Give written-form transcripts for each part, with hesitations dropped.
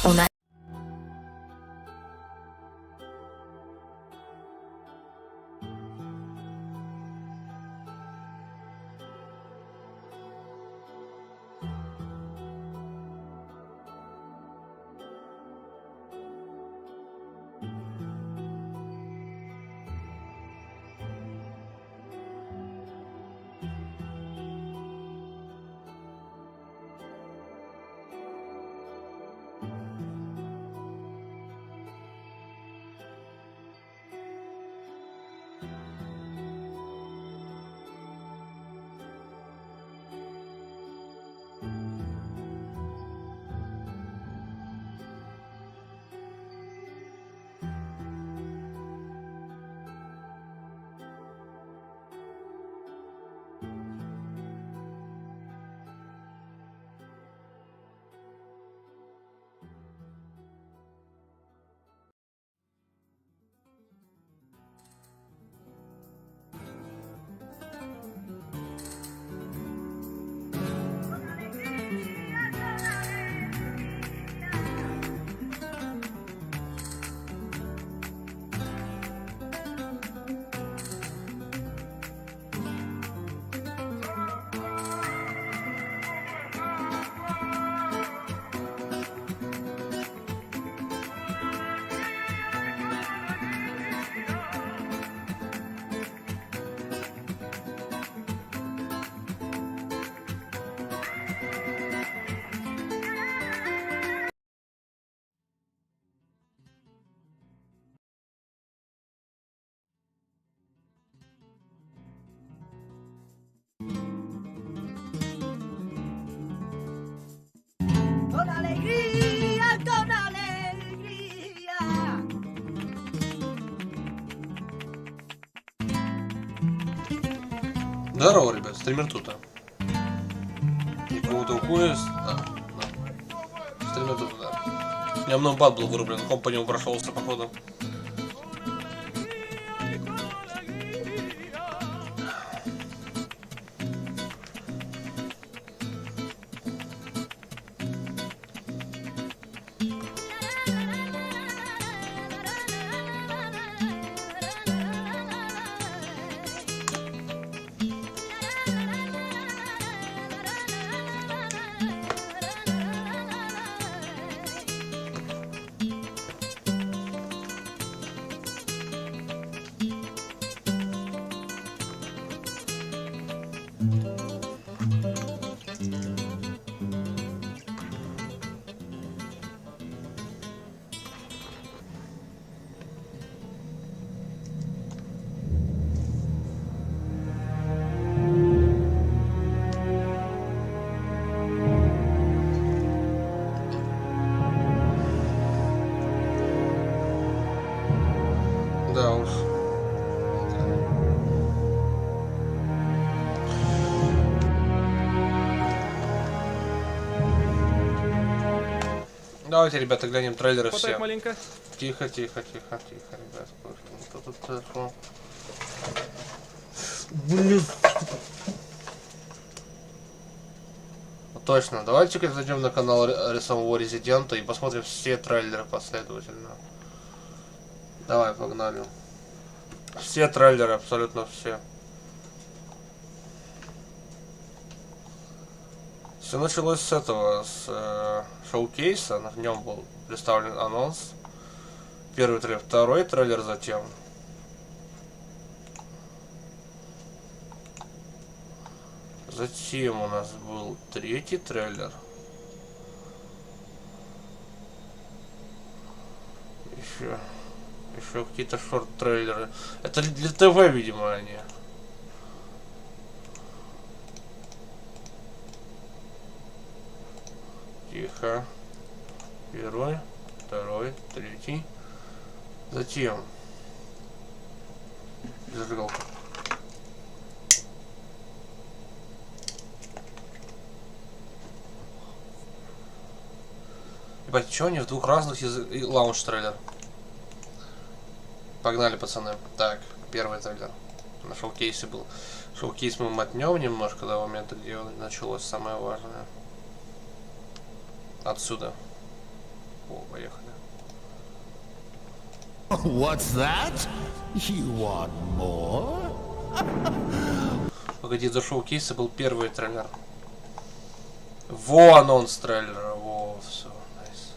Una con alegría, con alegría. Здорово, ребят, стример тут. И кого-то уходит. Да. Стример тут, да. У меня много бат был вырублен, комп по нему прошелся, походу. Да уж. Давайте, ребята, глянем трейлеры все. Маленько. Тихо, тихо, тихо, тихо, ребят. Кто тут телефон? Блин. Точно, давайте-ка зайдем на канал рисового резидента и посмотрим все трейлеры последовательно. Давай, погнали. Все трейлеры, абсолютно все. Все началось с этого, с шоу-кейса. В нем был представлен анонс. Первый трейлер, второй трейлер затем. Затем у нас был третий трейлер. Еще какие-то шорт-трейлеры. Это для ТВ, видимо, они. Тихо. Первый, второй, третий. Затем зажигалка. Ебать, чё они в двух разных лаунж-трейлер? Погнали, пацаны. Так, первый трейлер. На шоу-кейсе был. Шоу-кейс мы мотнем немножко до момента, где началось самое важное. Отсюда. О, поехали. What's that? You want more? Погоди, до шоу-кейса был первый трейлер. Во анонс трейлера, во, все, найс.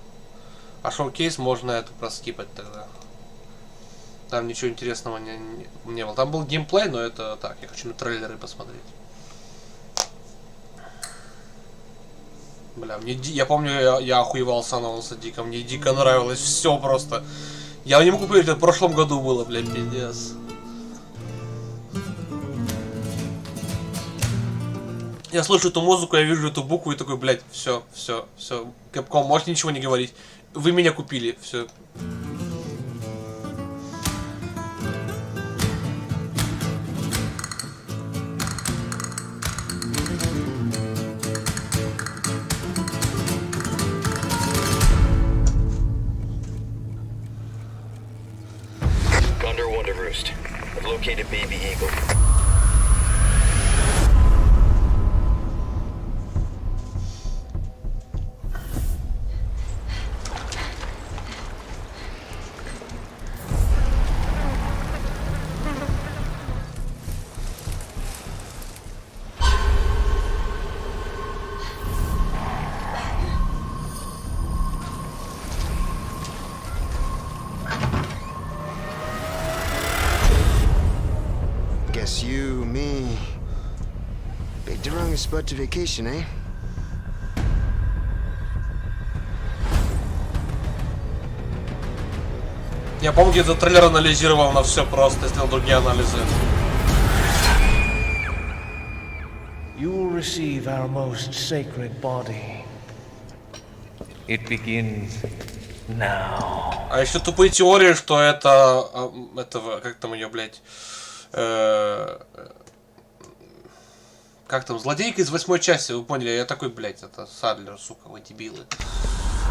А шоу-кейс можно это проскипать тогда. Там ничего интересного не было. Там был геймплей, но это так, я хочу на трейлеры посмотреть. Бля, я помню, я охуевал с анонса дико, мне дико нравилось все просто. Я не могу поверить, это в прошлом году было, бля, пиздец. Я слышу эту музыку, я вижу эту букву и такой, блядь, все. Кэпком, можете ничего не говорить. Вы меня купили, все. I've located baby eagle. Guess you, me, picked the wrong spot to vacation, eh? Я помню, где-то трейлер анализировал на все просто, сделал другие анализы. You will receive our most sacred body. It begins now. А еще тупые теории, что это... этого, как там ее, блядь... как там, злодейка из 8-й части, вы поняли? Я такой, блядь, это Садлер, сука, вы дебилы.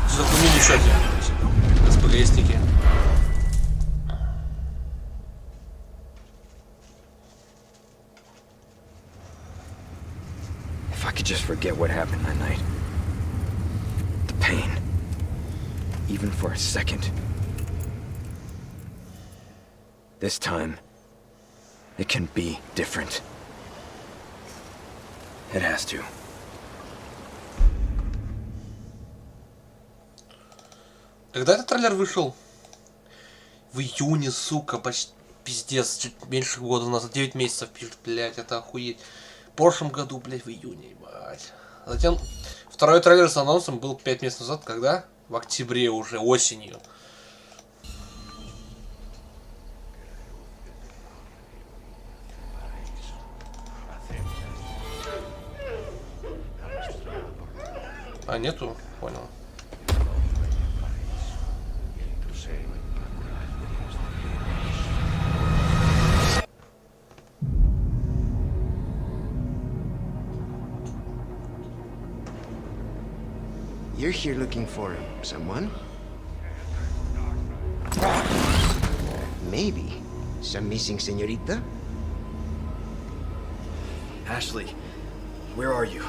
Что за хуйню несете, СПГСники? If I could just forget what happened that night. The pain. Even for a second. This time, it can be different. It has to. Когда этот трейлер вышел? В июне, сука, почти пиздец, чуть меньше года назад, 9 месяцев пишет, блядь, это охуеть. В прошлом году, блядь, в июне, ебать. Затем второй трейлер с анонсом был 5 месяцев назад, когда? В октябре уже, осенью. А, нету? Понял. You're here looking for someone? Maybe some missing señorita? Ashley, where are you?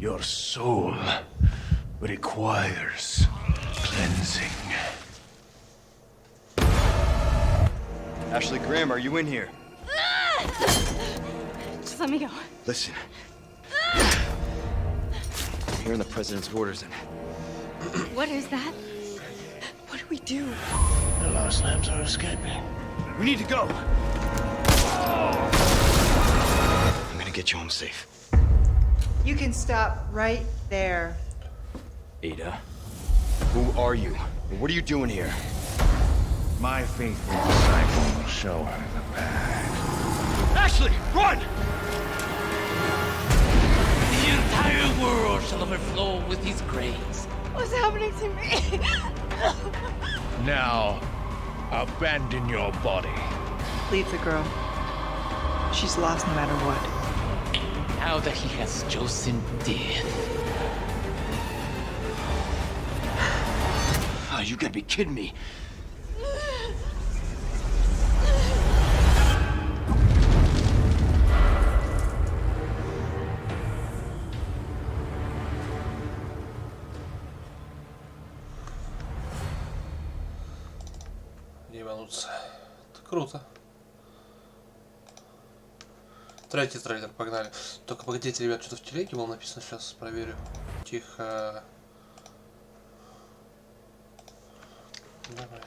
Your soul requires cleansing. Ashley Graham, are you in here? Just let me go. Listen. I'm hearing the president's orders and What is that? What do we do? The lost lambs are escaping. we need to go. I'm gonna get you home safe. You can stop right there. Ada, who are you? And what are you doing here? My faithful disciple will show her the path. Ashley, run! The entire world shall overflow with his grace. What's happening to me? Now, abandon your body. Leave the girl. She's lost no matter what. Now that he has chosen death. Oh, you gotta be kidding me. ебануться. Это круто. Третий трейлер, погнали. Только погодите, ребят, что-то в телеге было написано, сейчас проверю. Тихо. Давай.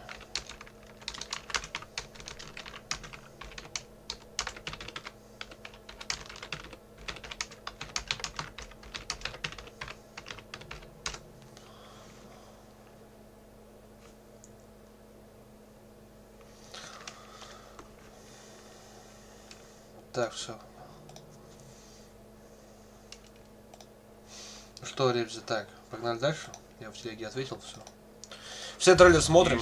Так, все. Что, ребзя, так, погнали дальше. Я в телеге ответил, все. Все трейлеры смотрим.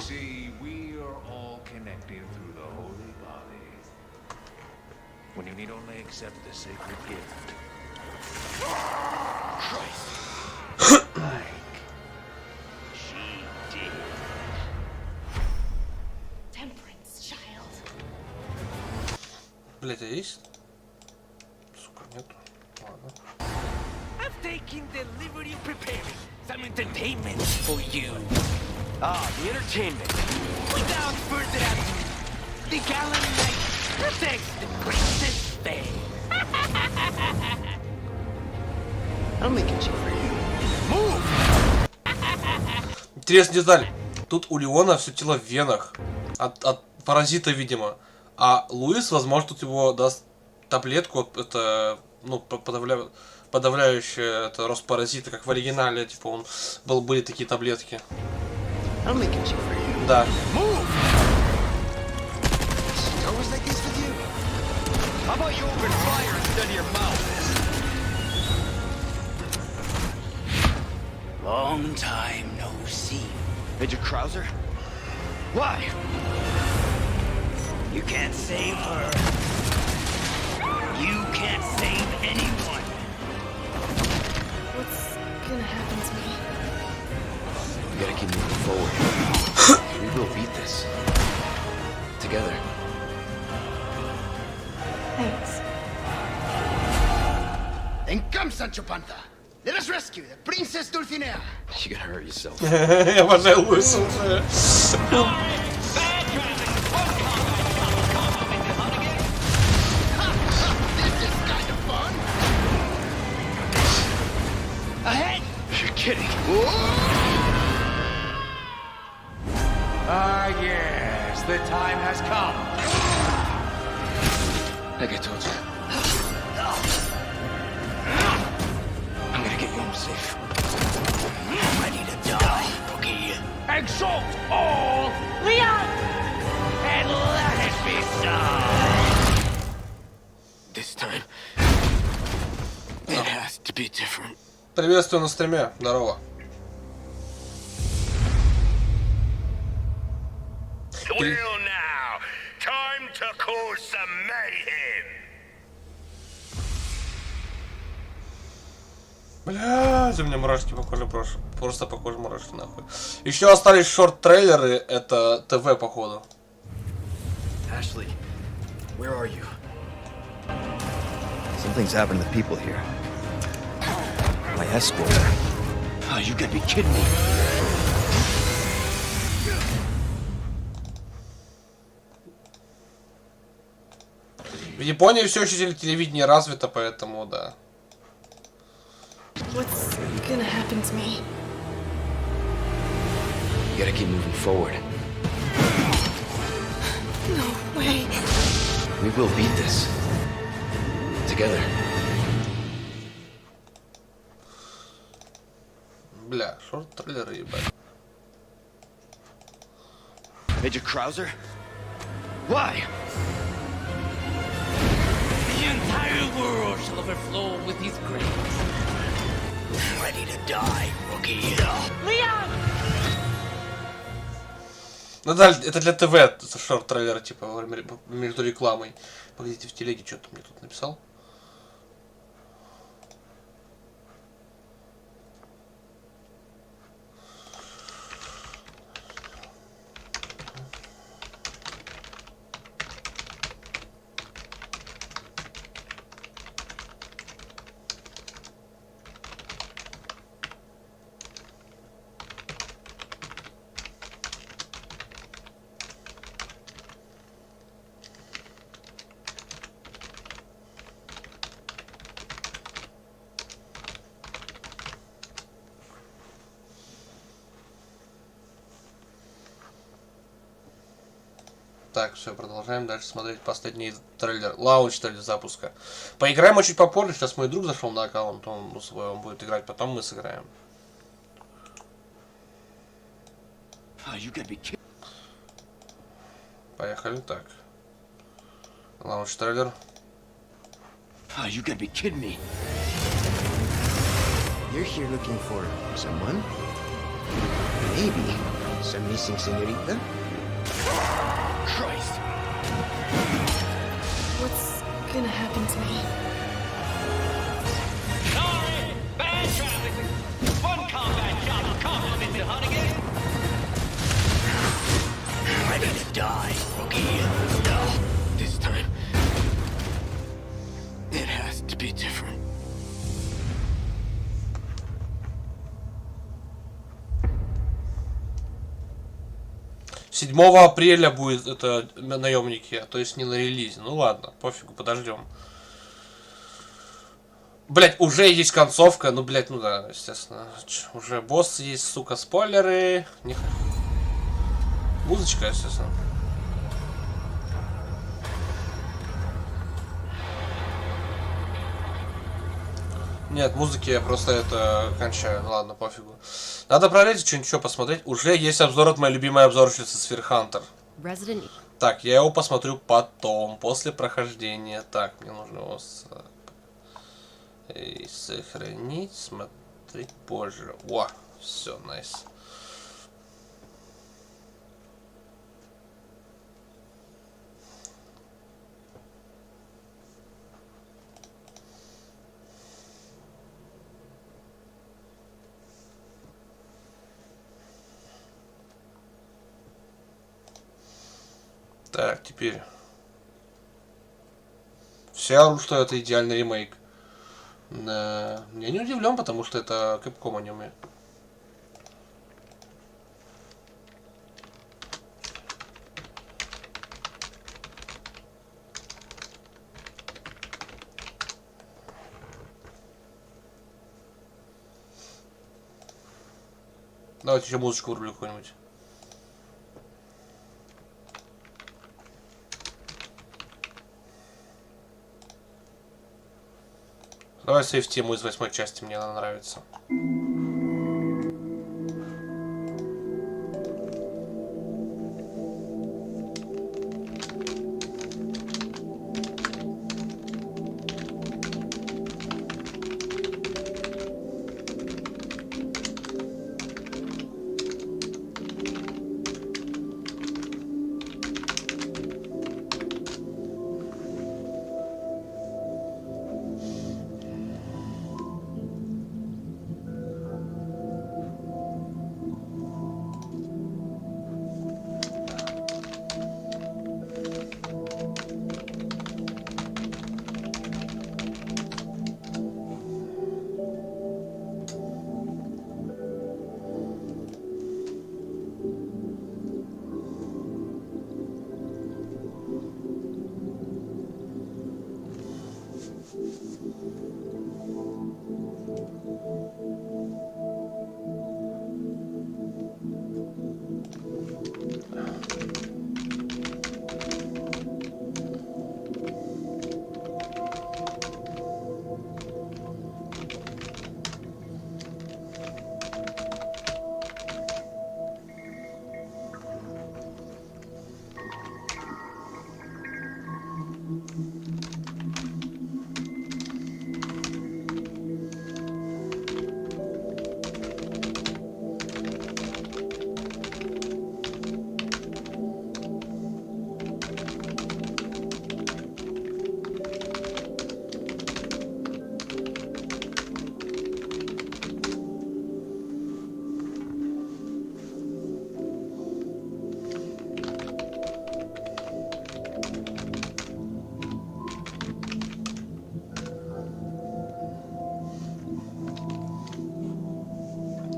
Блять, а есть? Сука, нет. Ладно. I'm taking the liberty of preparing some entertainment for you. Ah, the entertainment. Without further ado, the gallant knight protects the princess Faye. I'm making cheap for you. Move! Интересная деталь. Тут у Леона все тело в венах. От паразита, видимо. А Луис, возможно, тут его даст таблетку, это, ну, подавляющее это рост паразита, как в оригинале, типа, были такие таблетки. Да. Long time no see. Major Krauser? Why? You can't save her. You can't save anyone. What's gonna happen to me? We gotta keep moving forward. We will beat this. Together. Thanks. Then come, Sancho Panza. Let us rescue the Princess Dulcinea. You gotta hurt yourself. Я обожаю Луиса уже. You're kidding. Ah, yes, the time has come. Like I told you. I'm gonna get you home safe. Ready to die, rookie. Exalt all, Leon, and let it be so. This time, it has to be different. Приветствую на стриме. Здорово. Well now, time to cause some mayhem. Блядь, у меня мурашки по коже, просто по коже мурашки нахуй. Еще остались шорт-трейлеры, это ТВ походу. Ashley, where are you? Something's happened to people here. My escort. Oh, you gotta be kidding me. В Японии все еще телевидение развито, поэтому да. What's gonna happen to me? You gotta keep moving forward. No way. We will beat this. Together. Бля, шорт-трейлеры, ебать. Major Krauser? Why? The entire world shall overflow with his grace. Ready to die, rookie. Leon! Ну да, это для ТВ, это шорт-трейлер, типа, между рекламой. Погодите, в телеге что-то мне тут написал. Так, все, продолжаем дальше смотреть последний трейлер. Лаунч трейлер запуска. Поиграем чуть попозже. Сейчас мой друг зашел на аккаунт, он свой, он будет играть, потом мы сыграем. Поехали, так. Лаунч трейлер. You gotta be kidding me. You're here looking for someone? Maybe some missing senorita? Christ. What's gonna happen to me? Sorry, bad traffic. One combat job will compliment the Hunnigan. Ready to die, rookie. No, this time it has to be different. 7 апреля будет это наемники, то есть не на релизе. Ну ладно, пофигу, подождем. Блять, уже есть концовка, ну блять, ну да, естественно. Уже босс есть, сука, спойлеры. Музычка, естественно. Нет, музыки я просто это кончаю. Ну ладно, пофигу. Надо проверить, что-нибудь еще посмотреть. Уже есть обзор от моей любимой обзорщицы Сферхантер. Так, я его посмотрю потом, после прохождения. Так, мне нужно его сохранить, смотреть позже. О, все, найс. Так, теперь. Все орут, что это идеальный ремейк. Я не удивлен, потому что это Capcom они умеют. Давайте еще музычку врублю какую-нибудь. Давай сейф тему из 8 части, мне она нравится.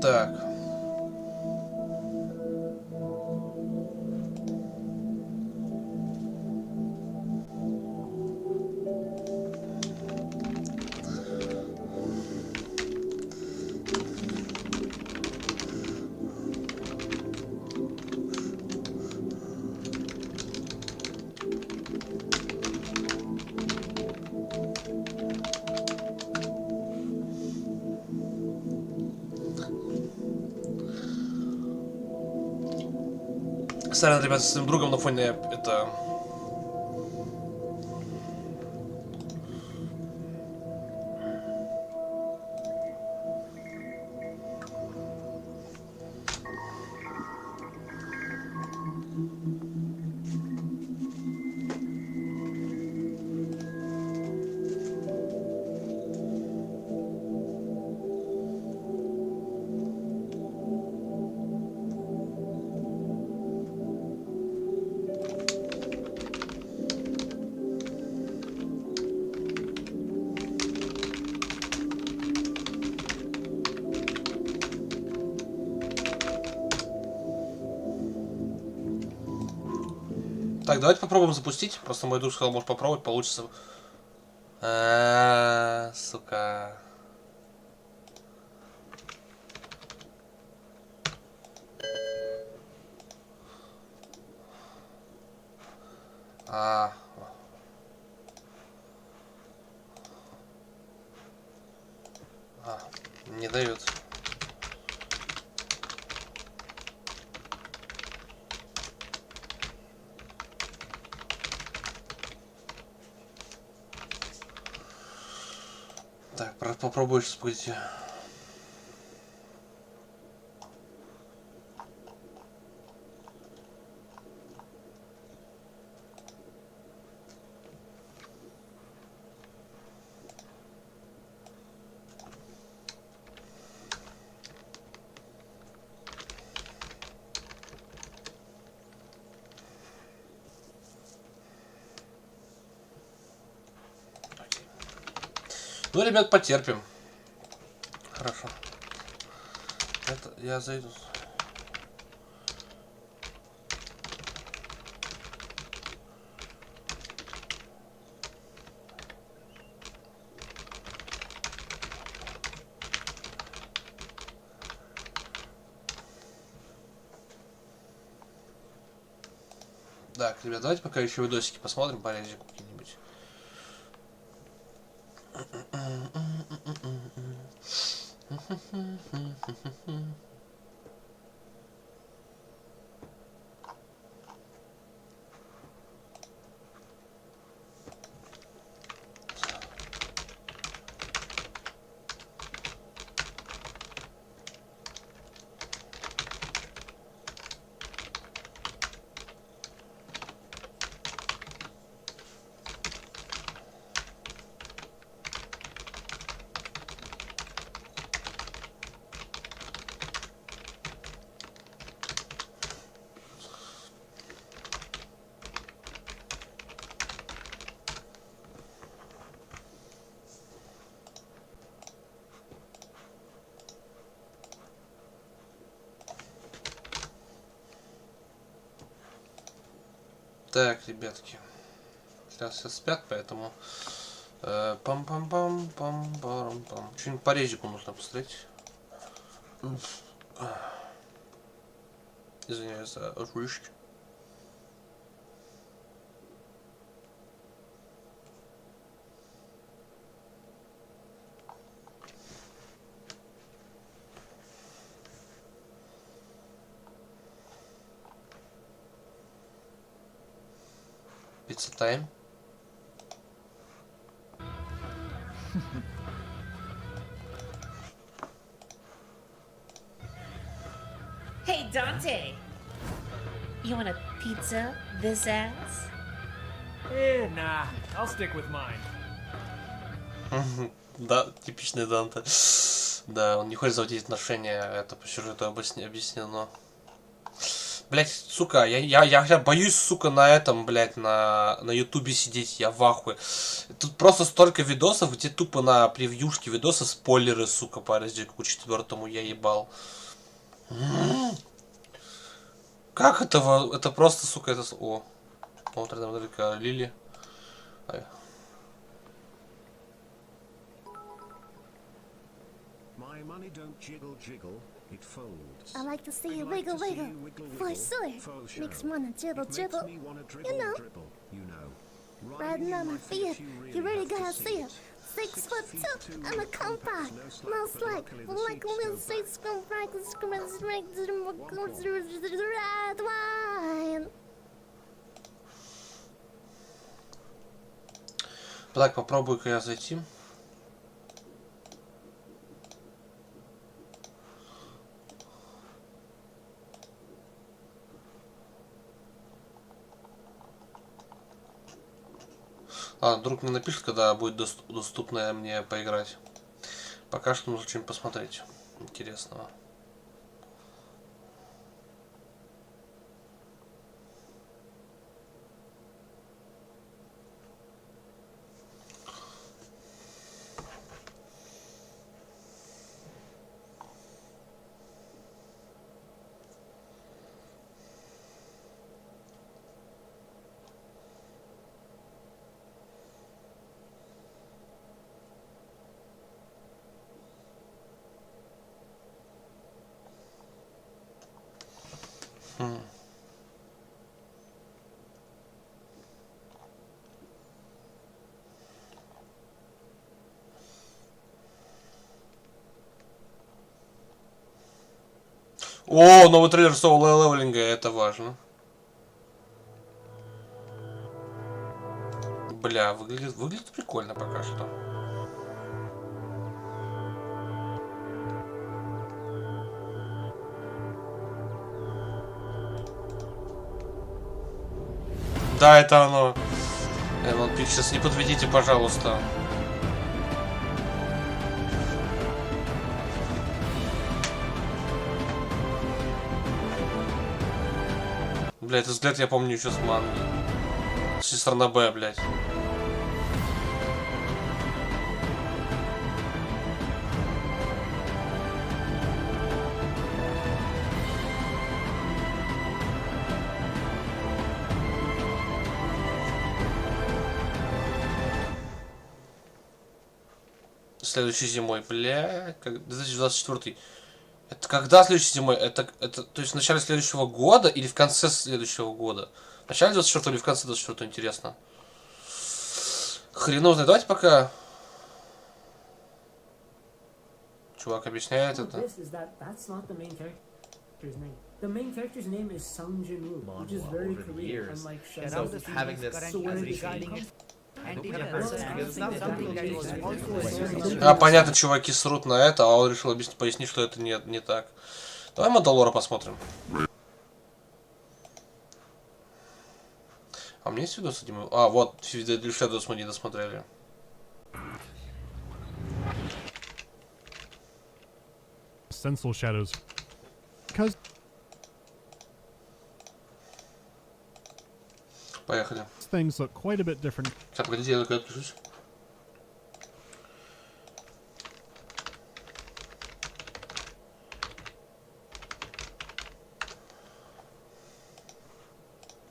Так. Сорян, ребят, с своим другом на фоне это... Так, давайте попробуем запустить. Просто мой друг сказал, может попробовать, получится. Сука. Не дают. Так, попробую сейчас пойти. Ну, ребят, потерпим. Хорошо. Это я зайду. Так, ребят, давайте пока еще видосики посмотрим, порядок какие-нибудь. Так, ребятки, сейчас все спят, поэтому пам-пам-пам-пам-пам-пам. Что-нибудь по резику нужно посмотреть. Извиняюсь за озвучку. Pizza time. Hey, Dante! You want a pizza this ass? Nah, I'll stick with mine. Да, типичный Данте. Да, он не хочет заводить отношения, это по сюжету объяснено. Блять, сука, я боюсь, сука, на этом, блять, на ютубе сидеть, я в ахуе. Тут просто столько видосов, где тупо на превьюшке видосы спойлеры, сука, по разделу 4 я ебал. Как этого? Это просто, сука, это... О, вот рядом далеко Лили. I like to see you wiggle, wiggle. For sure. Makes me wanna dribble, dribble. You know. Riding on my feet. You really gotta see it. 6'2", I'm a compact. Most like a little 6 red wine. Так, попробую-ка я зайти. Ладно, друг мне напишет, когда будет доступно мне поиграть. Пока что нужно что-нибудь посмотреть интересного. О, новый трейлер соло-левелинга, это важно. Бля, выглядит прикольно пока что. Да, это оно. Эмон Пикчерс, не подведите, пожалуйста. Бля, этот взгляд я помню еще с манги. Сестра на Б, блядь. Следующей зимой, бля, 2024. Это когда следующей зимой? Это то есть в начале следующего года или в конце следующего года? В начале 24 или в конце 24, интересно. Хрен знает. Давайте пока чувак объясняет это. The main character's name is Sung Jin-woo, which is very Korean, unlike Shadow. So having this А, понятно, чуваки срут на это, а он решил пояснить, что это не так. Давай Мандалора посмотрим. А мне есть видос с этим? А, вот, Shadows мы не досмотрели. Sensual shadows. Because... Поехали. Things look quite a bit different. Сейчас, погодите, я только отпишусь.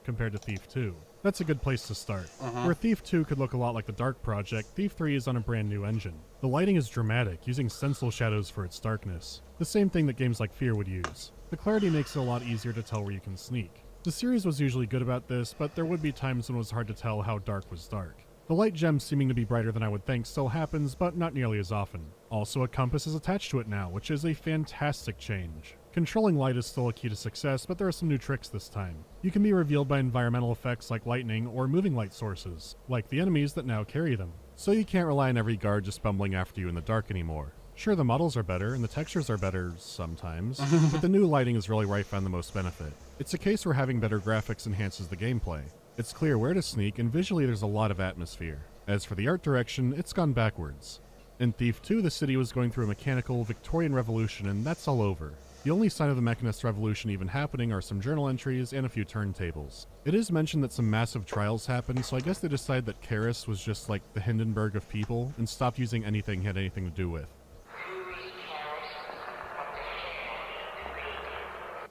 Compared to Thief 2. That's a good place to start. Where Thief 2 could look a lot like the Dark Project, Thief 3 is on a brand new engine. The lighting is dramatic, using stencil shadows for its darkness. The same thing that games like Fear would use. The clarity makes it a lot easier to tell where you can sneak. The series was usually good about this, but there would be times when it was hard to tell how dark was dark. The light gem seeming to be brighter than I would think still happens, but not nearly as often. Also, a compass is attached to it now, which is a fantastic change. Controlling light is still a key to success, but there are some new tricks this time. You can be revealed by environmental effects like lightning or moving light sources, like the enemies that now carry them. So you can't rely on every guard just bumbling after you in the dark anymore. Sure, the models are better and the textures are better sometimes, but the new lighting is really where I found the most benefit. It's a case where having better graphics enhances the gameplay. It's clear where to sneak, and visually there's a lot of atmosphere. As for the art direction, it's gone backwards. In Thief 2, the city was going through a mechanical Victorian revolution, and that's all over. The only sign of the Mechanist Revolution even happening are some journal entries and a few turntables. It is mentioned that some massive trials happened, so I guess they decided that Karis was just like the Hindenburg of people, and stopped using anything he had anything to do with.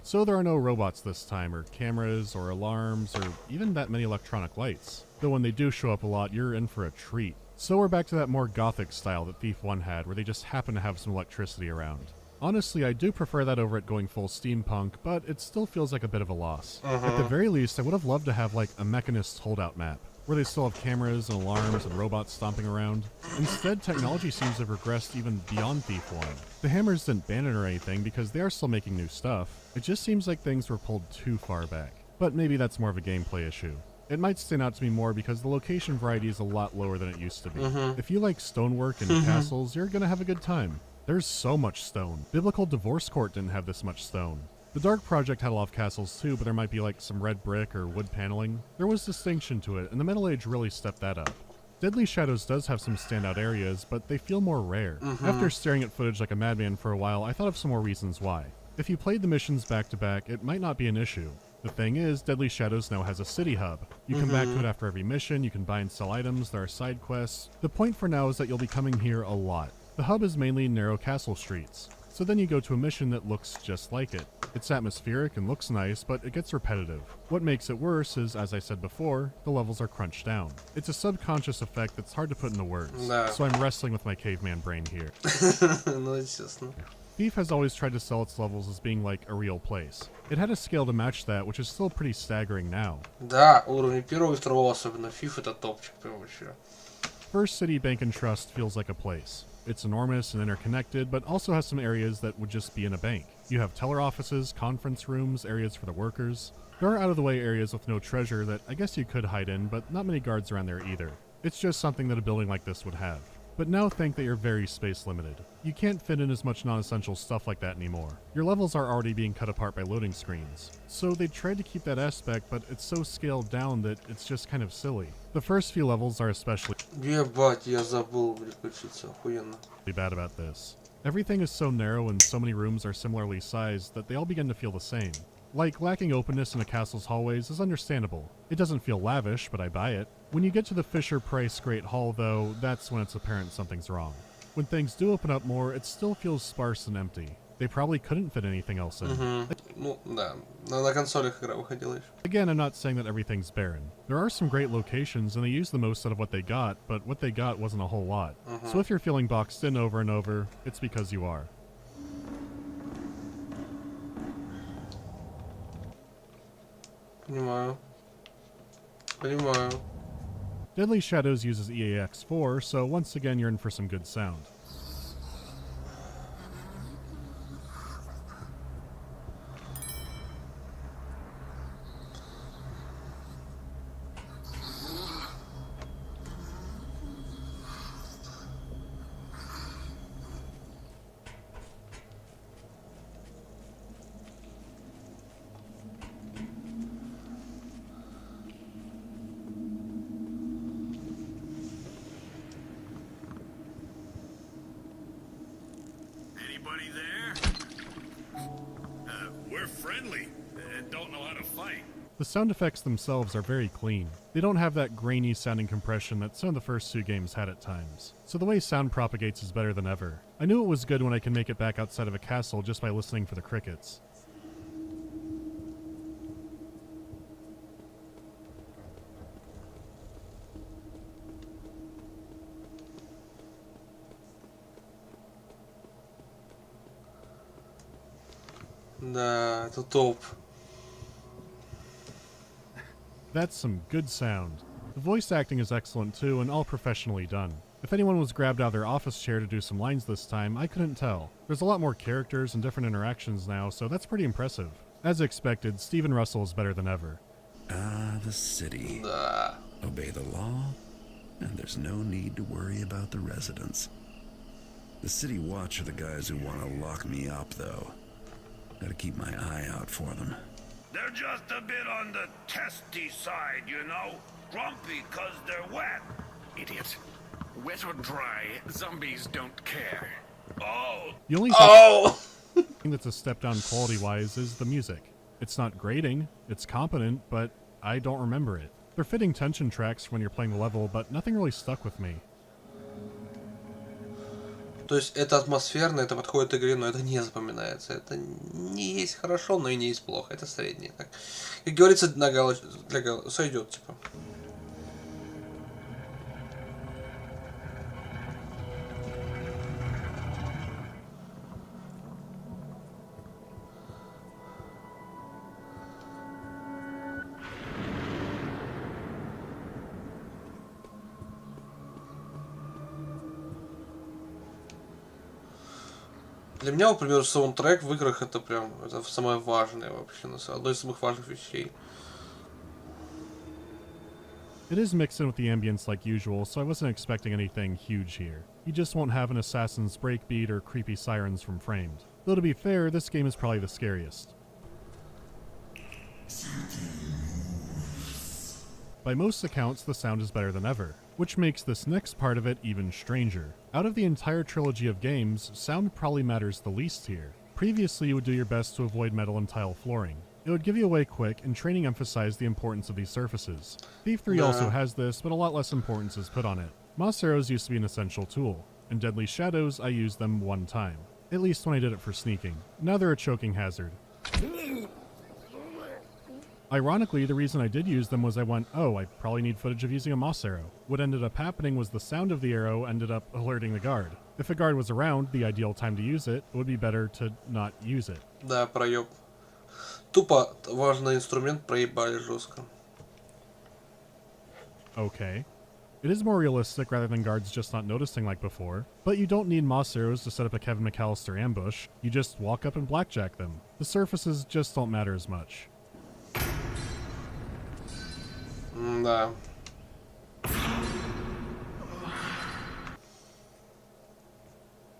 So there are no robots this time, or cameras, or alarms, or even that many electronic lights. Though when they do show up a lot, you're in for a treat. So we're back to that more gothic style that Thief 1 had, where they just happen to have some electricity around. Honestly, I do prefer that over it going full steampunk, but it still feels like a bit of a loss. At the very least, I would have loved to have like a Mechanist's holdout map, where they still have cameras and alarms and robots stomping around. Instead, technology seems to have regressed even beyond Thief 1. The hammers didn't ban it or anything because they are still making new stuff. It just seems like things were pulled too far back. But maybe that's more of a gameplay issue. It might stand out to me more because the location variety is a lot lower than it used to be. If you like stonework and castles, you're gonna have a good time. There's so much stone. Biblical Divorce Court didn't have this much stone. The Dark Project had a lot of castles too, but there might be like some red brick or wood paneling. There was distinction to it, and the Metal Age really stepped that up. Deadly Shadows does have some standout areas, but they feel more rare. After staring at footage like a madman for a while, I thought of some more reasons why. If you played the missions back to back, it might not be an issue. The thing is, Deadly Shadows now has a city hub. You come back to it after every mission, you can buy and sell items, there are side quests. The point for now is that you'll be coming here a lot. The hub is mainly narrow castle streets. So then you go to a mission that looks just like it. It's atmospheric and looks nice, but it gets repetitive. What makes it worse is, as I said before, the levels are crunched down. It's a subconscious effect that's hard to put into words, so I'm wrestling with my caveman brain here. Thief has always tried to sell its levels as being like a real place. It had a scale to match that, which is still pretty staggering now. Да, уровни первого и второго особенно. Thief это топчик прям вообще. First City Bank and Trust feels like a place. It's enormous and interconnected, but also has some areas that would just be in a bank. You have teller offices, conference rooms, areas for the workers. There are out-of-the-way areas with no treasure that I guess you could hide in, but not many guards around there either. It's just something that a building like this would have. But now think that you're very space limited. You can't fit in as much non-essential stuff like that anymore. Your levels are already being cut apart by loading screens. So they tried to keep that aspect, but it's so scaled down that it's just kind of silly. The first few levels are especially Ебать, я забыл переключиться, охуенно. bad about this. Everything is so narrow and so many rooms are similarly sized that they all begin to feel the same. Like, lacking openness in a castle's hallways is understandable. It doesn't feel lavish, but I buy it. When you get to the Fisher-Price Great Hall, though, that's when it's apparent something's wrong. When things do open up more, it still feels sparse and empty. They probably couldn't fit anything else in. Ну, да. На консолях игра выходила еще. Again, I'm not saying that everything's barren. There are some great locations, and they use the most out of what they got, but what they got wasn't a whole lot. So if you're feeling boxed in over and over, it's because you are. Понимаю. Понимаю. Deadly Shadows uses EAX4, so once again you're in for some good sound. Anybody there? We're friendly and don't know how to fight. The sound effects themselves are very clean. They don't have that grainy sounding compression that some of the first two games had at times. So the way sound propagates is better than ever. I knew it was good when I can make it back outside of a castle just by listening for the crickets. Да, это топ. That's some good sound. The voice acting is excellent too, and all professionally done. If anyone was grabbed out of their office chair to do some lines this time, I couldn't tell. There's a lot more characters and different interactions now, so that's pretty impressive. As expected, Steven Russell is better than ever. The city. Да. Obey the law, and there's no need to worry about the residents. The city watch are the guys who want to lock me up, though. Gotta keep my eye out for them. They're just a bit on the testy side, you know? Grumpy 'cause they're wet. Idiot. Wet or dry, zombies don't care. Oh! The only thing that's a step down quality-wise is the music. It's not grating, it's competent, but I don't remember it. They're fitting tension tracks when you're playing the level, but nothing really stuck with me. То есть это атмосферно, это подходит игре, но это не запоминается. Это не есть хорошо, но и не есть плохо. Это среднее. Так. Как говорится, сойдет, типа. Для меня, например, саундтрек в играх это прям это самое важное вообще, одно из самых важных вещей. It is mixed in with the ambience like usual, so I wasn't expecting anything huge here. You just won't have an assassin's breakbeat or creepy sirens from Framed. Though to be fair, this game is probably the scariest. By most accounts, the sound is better than ever, which makes this next part of it even stranger. Out of the entire trilogy of games, sound probably matters the least here. Previously, you would do your best to avoid metal and tile flooring. It would give you away quick, and training emphasized the importance of these surfaces. Thief 3 also has this, but a lot less importance is put on it. Moss arrows used to be an essential tool. In Deadly Shadows, I used them one time. At least when I did it for sneaking. Now they're a choking hazard. Ironically, the reason I did use them was I went, oh, I probably need footage of using a moss arrow. What ended up happening was the sound of the arrow ended up alerting the guard. If a guard was around, the ideal time to use it would be better to not use it. Да, проеб. Тупо важный инструмент проебали жестко. Okay. It is more realistic rather than guards just not noticing like before, but you don't need moss arrows to set up a Kevin McAllister ambush. You just walk up and blackjack them. The surfaces just don't matter as much. Да.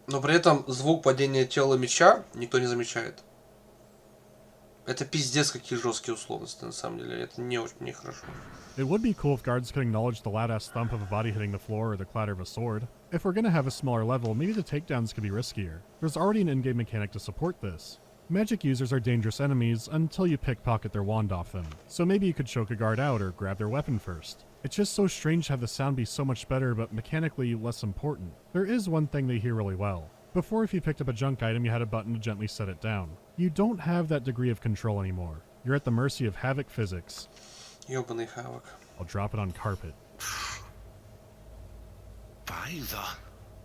Но при этом звук падения тела меча никто не замечает. Это пиздец какие жесткие условности на самом деле. Это не очень нехорошо. It would be cool if guards could acknowledge the loud-ass thump of a body hitting the floor or the clatter of a sword. If we're gonna have a smaller level, maybe the takedowns could be riskier. There's already an in-game mechanic to support this. Magic users are dangerous enemies until you pickpocket their wand off them, so maybe you could choke a guard out or grab their weapon first. It's just so strange to have the sound be so much better but mechanically less important. There is one thing they hear really well. Before, if you picked up a junk item, you had a button to gently set it down. You don't have that degree of control anymore. You're at the mercy of Havoc physics. Ёбаный Havoc. I'll drop it on carpet. Father,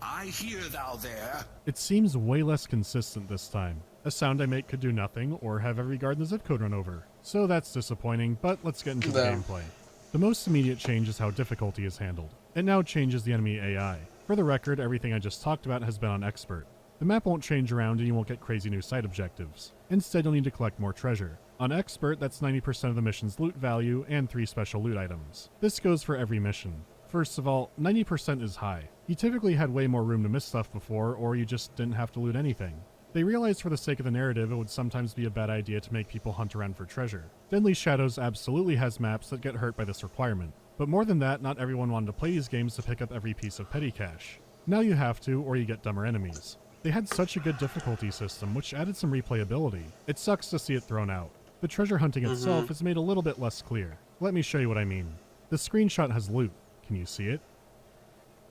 I hear thou there. It seems way less consistent this time. A sound I make could do nothing, or have every guard in the zip code run over. So that's disappointing, but let's get into the gameplay. The most immediate change is how difficulty is handled. It now changes the enemy AI. For the record, everything I just talked about has been on Expert. The map won't change around and you won't get crazy new side objectives. Instead, you'll need to collect more treasure. On Expert, that's 90% of the mission's loot value and 3 special loot items. This goes for every mission. First of all, 90% is high. You typically had way more room to miss stuff before, or you just didn't have to loot anything. They realized for the sake of the narrative it would sometimes be a bad idea to make people hunt around for treasure. Deadly Shadows absolutely has maps that get hurt by this requirement. But more than that, not everyone wanted to play these games to pick up every piece of petty cash. Now you have to, or you get dumber enemies. They had such a good difficulty system, which added some replayability. It sucks to see it thrown out. The treasure hunting itself is made a little bit less clear. Let me show you what I mean. The screenshot has loot. Can you see it?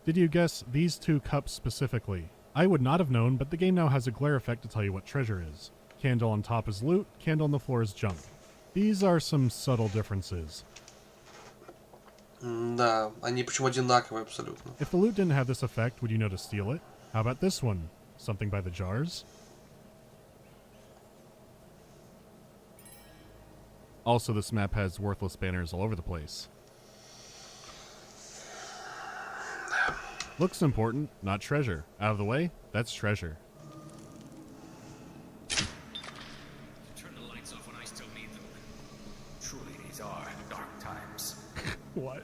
Did you guess these 2 cups specifically? I would not have known, but the game now has a glare effect to tell you what treasure is. Candle on top is loot, candle on the floor is junk. These are some subtle differences. Да, они почему одинаковые абсолютно. If the loot didn't have this effect, would you know to steal it? How about this one? Something by the jars? Also, this map has worthless banners all over the place. Looks important, not treasure. Out of the way, that's treasure. Turn the lights off when I still need them. Truly, these are dark times. What?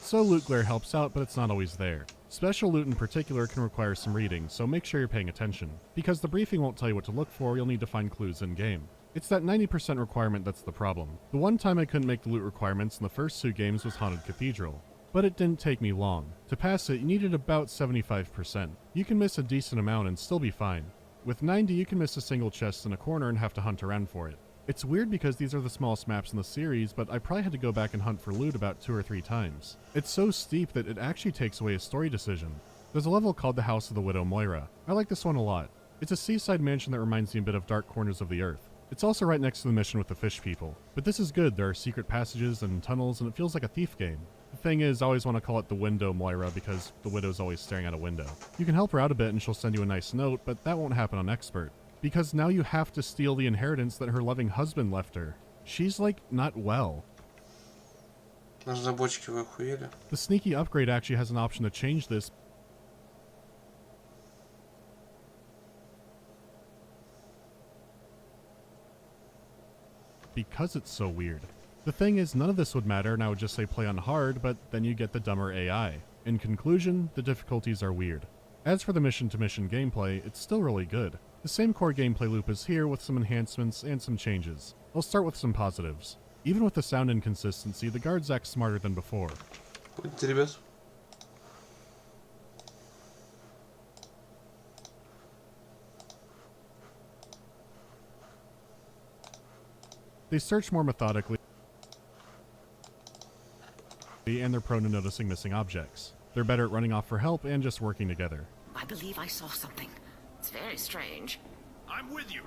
So loot glare helps out, but it's not always there. Special loot in particular can require some reading, so make sure you're paying attention. Because the briefing won't tell you what to look for, you'll need to find clues in-game. It's that 90% requirement that's the problem. The one time I couldn't make the loot requirements in the first 2 games was Haunted Cathedral. But it didn't take me long. To pass it, you needed about 75%. You can miss a decent amount and still be fine. With 90, you can miss a single chest in a corner and have to hunt around for it. It's weird because these are the smallest maps in the series, but I probably had to go back and hunt for loot about 2 or 3 times. It's so steep that it actually takes away a story decision. There's a level called the House of the Widow Moira. I like this one a lot. It's a seaside mansion that reminds me a bit of Dark Corners of the Earth. It's also right next to the mission with the fish people. But this is good, there are secret passages and tunnels, and it feels like a thief game. The thing is, I always want to call it the Window Moira because the widow's always staring out a window. You can help her out a bit and she'll send you a nice note, but that won't happen on Expert. Because now you have to steal the inheritance that her loving husband left her. She's like, not well. Разработчики вы охуели? The sneaky upgrade actually has an option to change this. Because it's so weird. The thing is, none of this would matter and I would just say play on hard, but then you get the dumber AI. In conclusion, the difficulties are weird. As for the mission-to-mission gameplay, it's still really good. The same core gameplay loop is here with some enhancements and some changes. I'll start with some positives. Even with the sound inconsistency, the guards act smarter than before. They search more methodically, and they're prone to noticing missing objects. They're better at running off for help and just working together. I believe I saw something. It's very strange. I'm with you.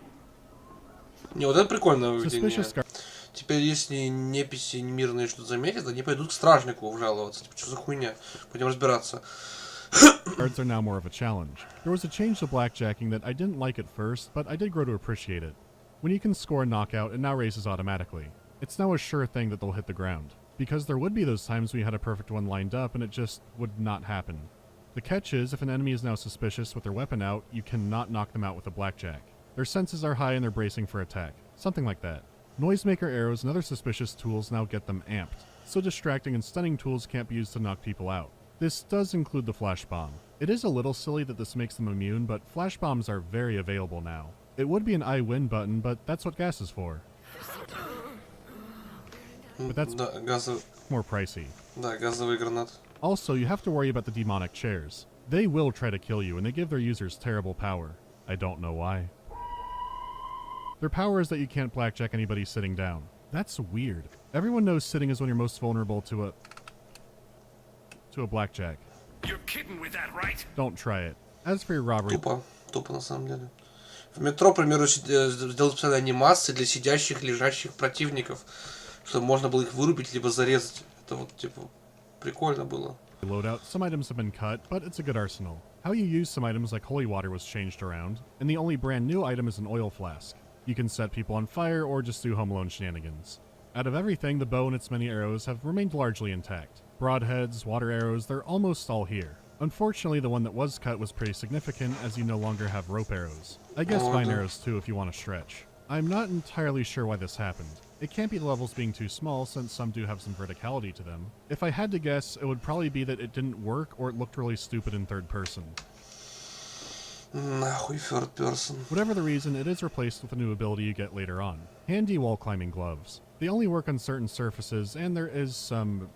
Не, вот это прикольное выведение. Теперь, если неписи мирные что-то заметят, они пойдут к стражнику жаловаться. Типа, что за хуйня? Пойдем разбираться. Cards are now more of a challenge. There was a change to blackjacking that I didn't like at first, but I did grow to appreciate it. When you can score a knockout, it now raises automatically. It's now a sure thing that they'll hit the ground, because there would be those times when you had a perfect one lined up and it just would not happen. The catch is, if an enemy is now suspicious with their weapon out, you cannot knock them out with a blackjack. Their senses are high and they're bracing for attack. Something like that. Noisemaker arrows and other suspicious tools now get them amped, so distracting and stunning tools can't be used to knock people out. This does include the flash bomb. It is a little silly that this makes them immune, but flash bombs are very available now. It would be an I win button, but that's what gas is for. But that's more pricey. Also, you have to worry about the demonic chairs. They will try to kill you, and they give their users terrible power. I don't know why. Their power is that you can't blackjack anybody sitting down. That's weird. Everyone knows sitting is when you're most vulnerable to a blackjack. You're kidding with that, right? Don't try it. As for your robbery... Тупо на самом деле. В метро, к примеру, сделают специальные анимации для сидящих, лежащих противников, чтобы можно было их вырубить, либо зарезать. Это вот, типа, прикольно было. Loadout, some items have been cut, but it's a good arsenal. How you use some items like holy water was changed around, and the only brand new item is an oil flask. You can set people on fire or just do Home Alone shenanigans. Out of everything, the bow and its many arrows have remained largely intact. Broadheads, water arrows, they're almost all here. Unfortunately, the one that was cut was pretty significant, as you no longer have rope arrows. I guess vine arrows too if you want to stretch. I'm not entirely sure why this happened. It can't be the levels being too small, since some do have some verticality to them. If I had to guess, it would probably be that it didn't work or it looked really stupid in third person. Нахуй third person. Whatever the reason, it is replaced with a new ability you get later on. Handy wall climbing gloves. They only work on certain surfaces, and there is some,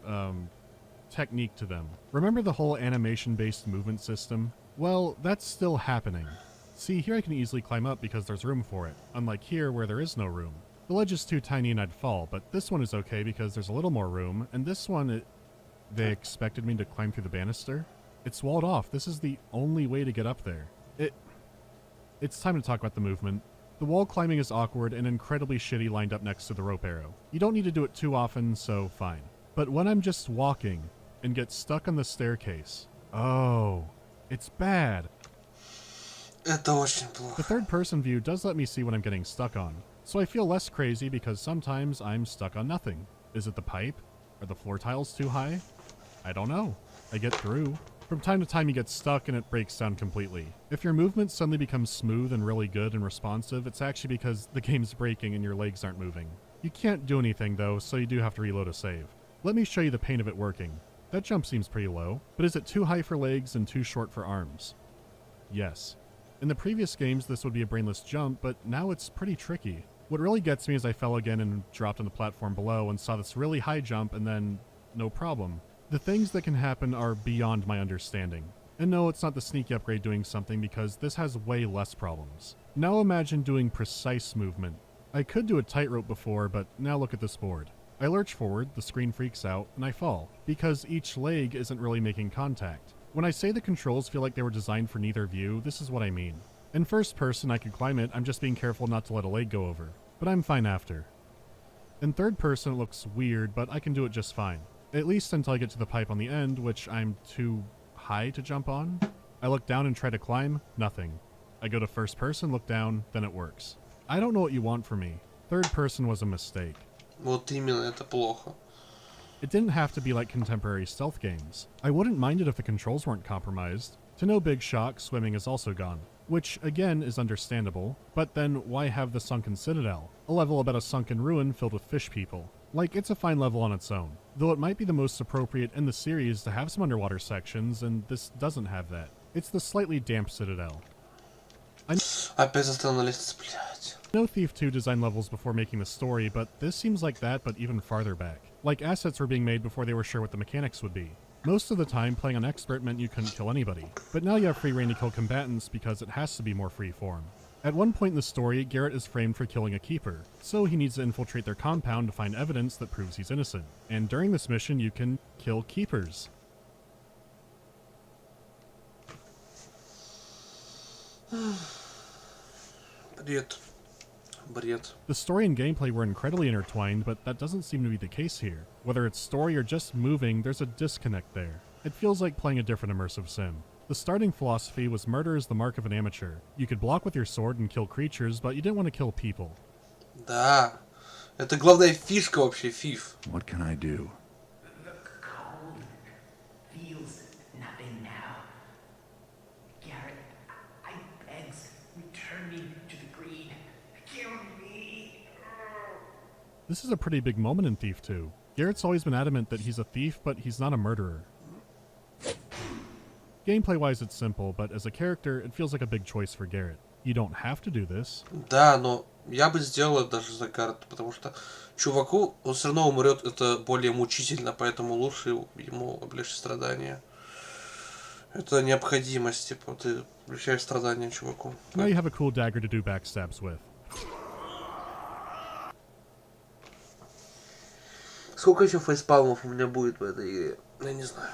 technique to them. Remember the whole animation-based movement system? Well, that's still happening. See, here I can easily climb up because there's room for it, unlike here where there is no room. The ledge is too tiny and I'd fall, but this one is okay because there's a little more room, and this one, they expected me to climb through the banister? It's walled off. This is the only way to get up there. It's time to talk about the movement. The wall climbing is awkward and incredibly shitty lined up next to the rope arrow. You don't need to do it too often, so fine. But when I'm just walking and get stuck on the staircase, oh, it's bad. Это очень плохо. The third person view does let me see what I'm getting stuck on, so I feel less crazy because sometimes I'm stuck on nothing. Is it the pipe? Are the floor tiles too high? I don't know. I get through. From time to time you get stuck and it breaks down completely. If your movement suddenly becomes smooth and really good and responsive, it's actually because the game's breaking and your legs aren't moving. You can't do anything though, so you do have to reload a save. Let me show you the pain of it working. That jump seems pretty low, but is it too high for legs and too short for arms? Yes. In the previous games this would be a brainless jump, but now it's pretty tricky. What really gets me is I fell again and dropped on the platform below and saw this really high jump and then no problem. The things that can happen are beyond my understanding. And no, it's not the sneaky upgrade doing something because this has way less problems. Now imagine doing precise movement. I could do a tightrope before, but now look at this board. I lurch forward, the screen freaks out, and I fall, because each leg isn't really making contact. When I say the controls feel like they were designed for neither view, this is what I mean. In first person, I can climb it, I'm just being careful not to let a leg go over. But I'm fine after. In third person, it looks weird, but I can do it just fine. At least until I get to the pipe on the end, which I'm too high to jump on. I look down and try to climb, nothing. I go to first person, look down, then it works. I don't know what you want from me. Third person was a mistake. Вот именно, это плохо. It didn't have to be like contemporary stealth games. I wouldn't mind it if the controls weren't compromised. To no big shock, swimming is also gone. Which, again, is understandable, but then why have the Sunken Citadel? A level about a sunken ruin filled with fish people. Like, it's a fine level on its own, though it might be the most appropriate in the series to have some underwater sections, and this doesn't have that. It's the slightly damp Citadel. Опять застрял на лестнице, блядь. I know Thief 2 designed levels before making the story, but this seems like that, but even farther back. Like assets were being made before they were sure what the mechanics would be. Most of the time, playing on Expert meant you couldn't kill anybody, but now you have free reign to kill combatants because it has to be more free-form. At one point in the story, Garrett is framed for killing a keeper, so he needs to infiltrate their compound to find evidence that proves he's innocent. And during this mission, you can kill keepers. Бред. The story and gameplay were incredibly intertwined, but that doesn't seem to be the case here. Whether it's story or just moving, there's a disconnect there. It feels like playing a different immersive sim. The starting philosophy was murder is the mark of an amateur. You could block with your sword and kill creatures, but you didn't want to kill people. Да. Это главная фишка вообще, фиф. What can I do? The cold feels nothing now. Garrett, I begs, return me to the greed. Kill me. This is a pretty big moment in Thief 2. Garrett's always been adamant that he's a thief, but he's not a murderer. Gameplay-wise, it's simple, but as a character, it feels like a big choice for Garrett. You don't have to do this. Да, но я бы сделал это даже за карту, потому что чуваку, он все равно умрет, это более мучительно, поэтому лучше ему облегчить страдания. Это необходимость, типа, ты облегчаешь страдания чуваку. Now you have a cool dagger to do backstabs with. Сколько еще фейспалмов у меня будет в этой игре? Я не знаю.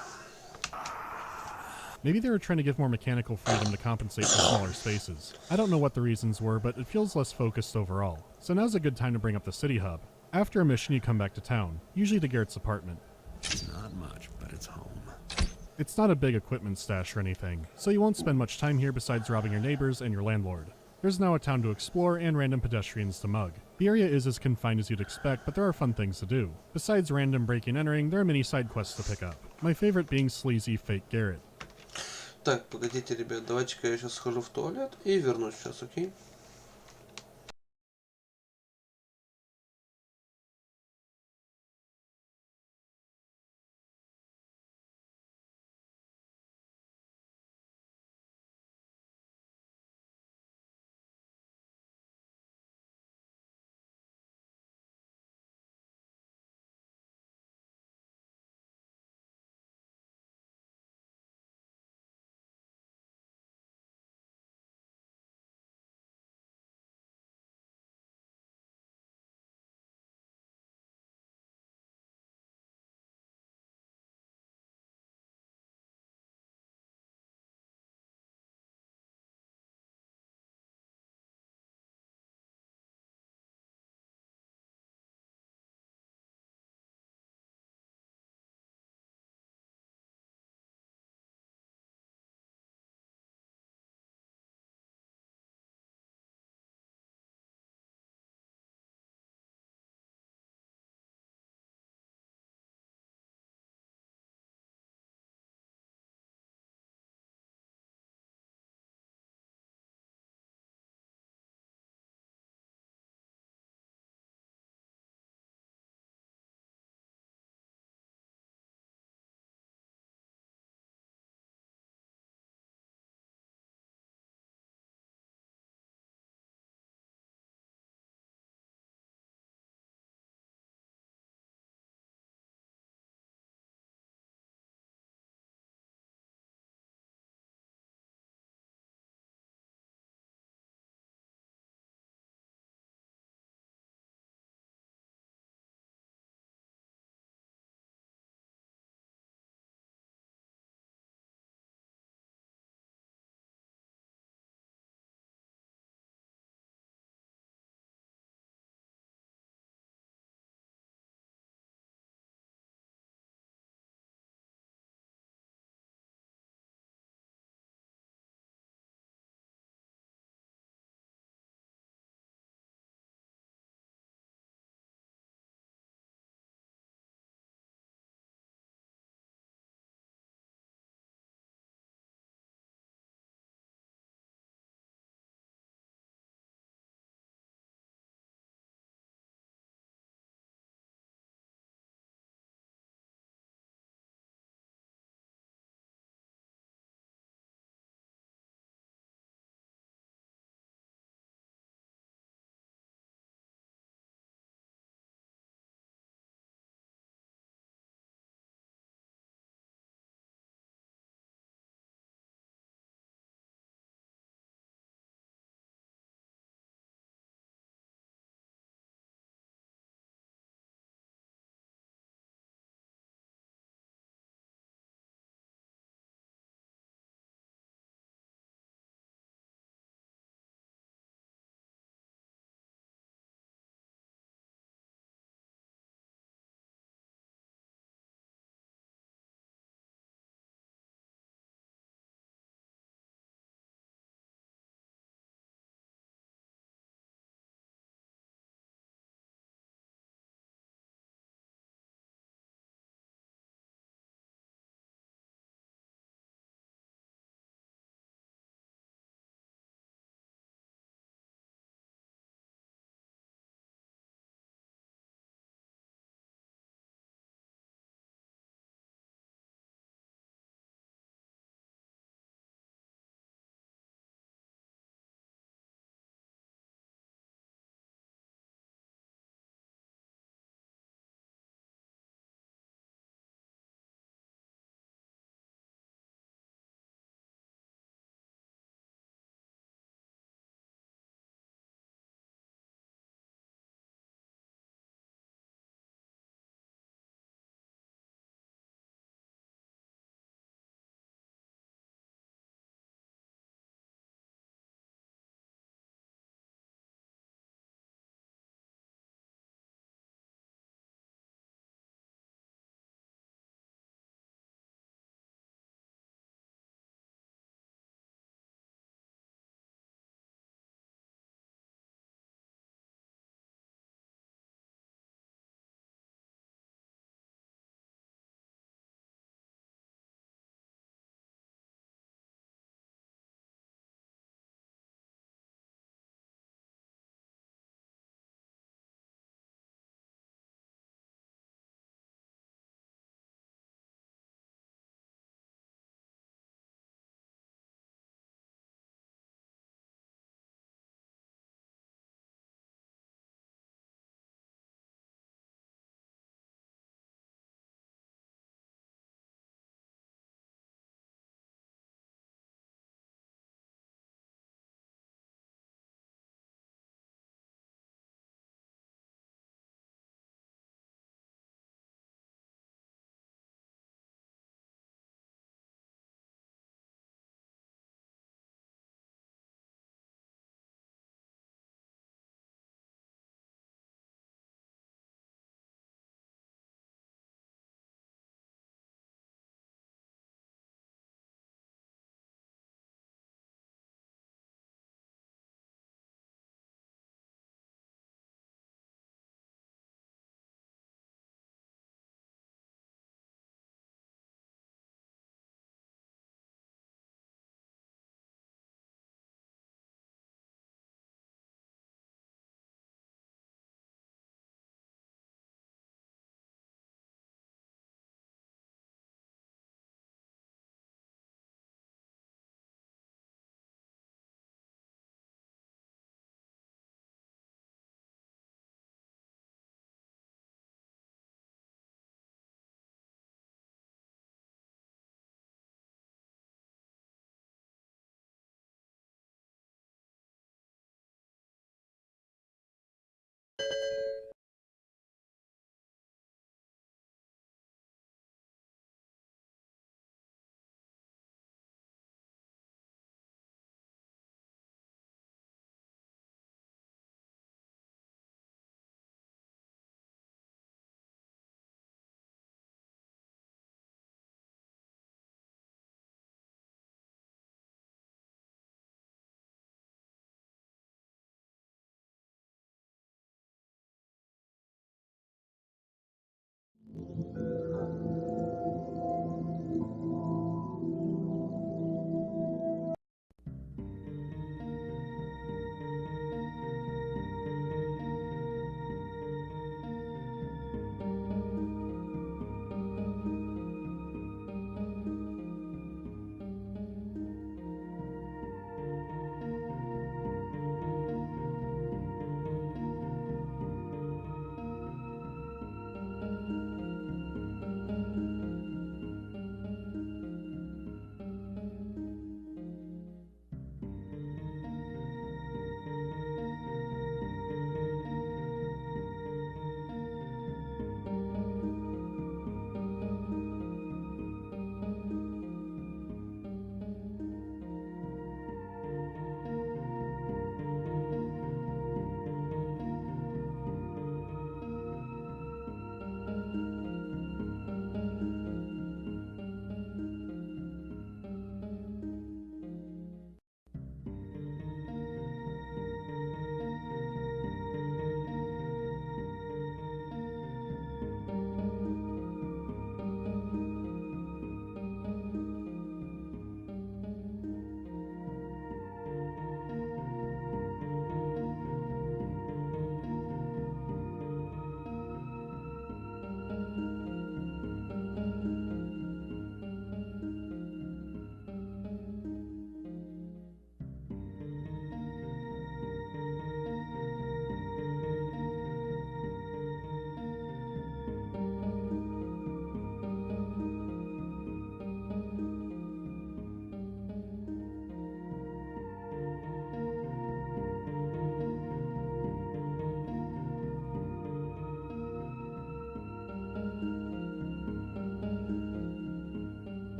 Maybe they were trying to give more mechanical freedom to compensate for smaller spaces. I don't know what the reasons were, but it feels less focused overall. So now's a good time to bring up the city hub. After a mission, you come back to town, usually to Garrett's apartment. It's not much, but it's home. It's not a big equipment stash or anything, so you won't spend much time here besides robbing your neighbors and your landlord. There's now a town to explore and random pedestrians to mug. The area is as confined as you'd expect, but there are fun things to do. Besides random breaking and entering, there are many side quests to pick up. My favorite being sleazy fake Garrett. Так, погодите, ребят, давайте-ка я сейчас схожу в туалет и вернусь сейчас, окей?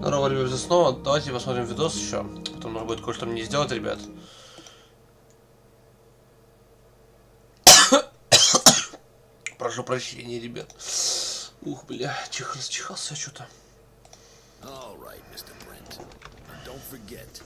Здорово, ребзя, снова. Давайте посмотрим видос еще. Потом нужно будет кое-что мне сделать, ребят. Прошу прощения, ребят. Ух, бля, расчихался что-то. All right, Mr. Brent. Don't forget,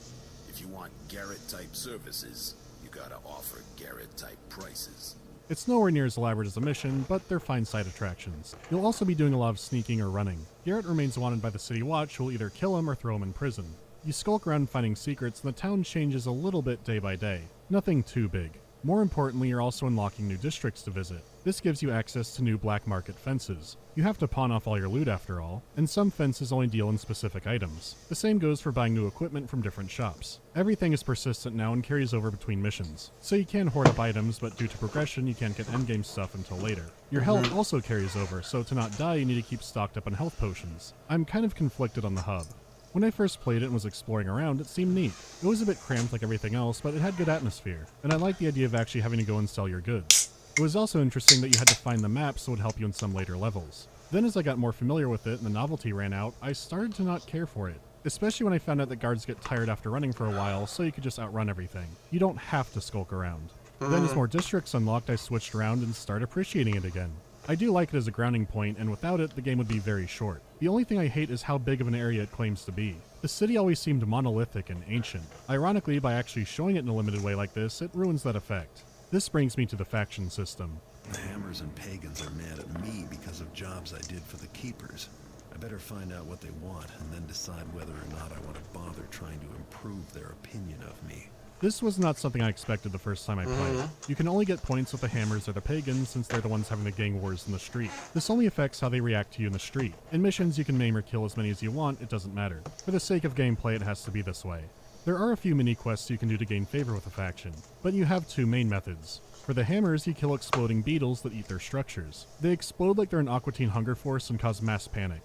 if you want Garrett-type services, you gotta offer Garrett-type prices. It's nowhere near as elaborate as a mission, but they're fine side attractions. You'll also be doing a lot of sneaking or running. Garrett remains wanted by the City Watch, who will either kill him or throw him in prison. You skulk around finding secrets, and the town changes a little bit day by day. Nothing too big. More importantly, you're also unlocking new districts to visit. This gives you access to new black market fences. You have to pawn off all your loot after all, and some fences only deal in specific items. The same goes for buying new equipment from different shops. Everything is persistent now and carries over between missions. So you can hoard up items, but due to progression, you can't get endgame stuff until later. Your health also carries over, so to not die, you need to keep stocked up on health potions. I'm kind of conflicted on the hub. When I first played it and was exploring around, it seemed neat. It was a bit cramped like everything else, but it had good atmosphere, and I liked the idea of actually having to go and sell your goods. It was also interesting that you had to find the map so it would help you in some later levels. Then as I got more familiar with it and the novelty ran out, I started to not care for it. Especially when I found out that guards get tired after running for a while, so you could just outrun everything. You don't have to skulk around. Then as more districts unlocked, I switched around and started appreciating it again. I do like it as a grounding point, and without it, the game would be very short. The only thing I hate is how big of an area it claims to be. The city always seemed monolithic and ancient. Ironically, by actually showing it in a limited way like this, it ruins that effect. This brings me to the faction system. The Hammers and Pagans are mad at me because of jobs I did for the Keepers. I better find out what they want and then decide whether or not I want to bother trying to improve their opinion of me. This was not something I expected the first time I played. You can only get points with the Hammers or the Pagans since they're the ones having the gang wars in the street. This only affects how they react to you in the street. In missions, you can maim or kill as many as you want, it doesn't matter. For the sake of gameplay, it has to be this way. There are a few mini-quests you can do to gain favor with a faction, but you have two main methods. For the Hammers, you kill exploding beetles that eat their structures. They explode like they're an Aqua Teen hunger force and cause mass panic.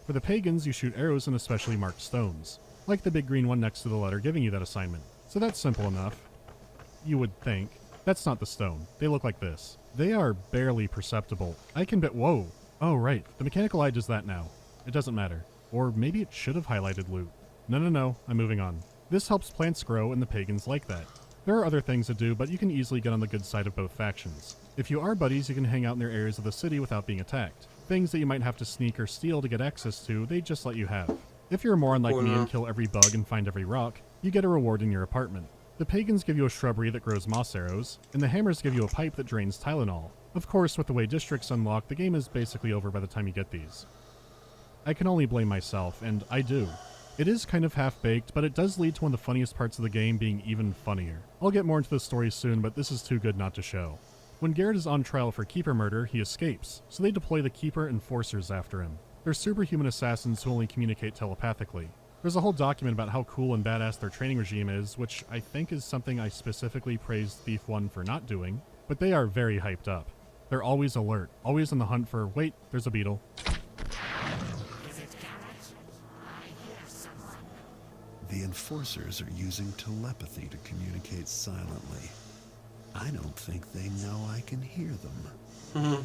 For the Pagans, you shoot arrows in especially marked stones, like the big green one next to the letter giving you that assignment. So that's simple enough. You would think. That's not the stone. They look like this. They are barely perceptible. I can bet— whoa! Oh right, the mechanical eye does that now. It doesn't matter. Or maybe it should have highlighted loot. No, I'm moving on. This helps plants grow, and the Pagans like that. There are other things to do, but you can easily get on the good side of both factions. If you are buddies, you can hang out in their areas of the city without being attacked. Things that you might have to sneak or steal to get access to, they just let you have. If you're a moron like me and kill every bug and find every rock, you get a reward in your apartment. The Pagans give you a shrubbery that grows moss arrows, and the Hammers give you a pipe that drains Tylenol. Of course, with the way districts unlock, the game is basically over by the time you get these. I can only blame myself, and I do. It is kind of half-baked, but it does lead to one of the funniest parts of the game being even funnier. I'll get more into the story soon, but this is too good not to show. When Garrett is on trial for Keeper murder, he escapes, so they deploy the Keeper enforcers after him. They're superhuman assassins who only communicate telepathically. There's a whole document about how cool and badass their training regime is, which I think is something I specifically praised Thief 1 for not doing, but they are very hyped up. They're always alert, always on the hunt for— wait, there's a beetle. The enforcers are using telepathy to communicate silently. I don't think they know I can hear them.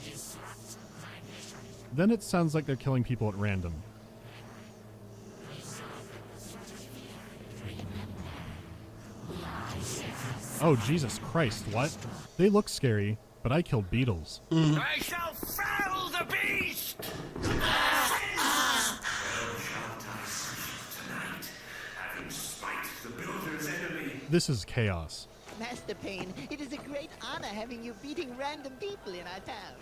Then it sounds like they're killing people at random. Oh, Jesus Christ, what? They look scary, but I killed beetles. I shall fell the beast! This is chaos. Master Payne, it is a great honor having you beating random people in our town.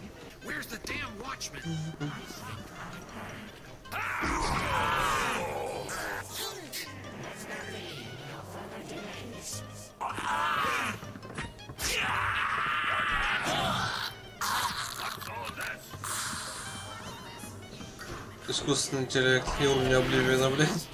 Where's the damn watchman? Искусственный интеллект и уровня Обливиона, блядь.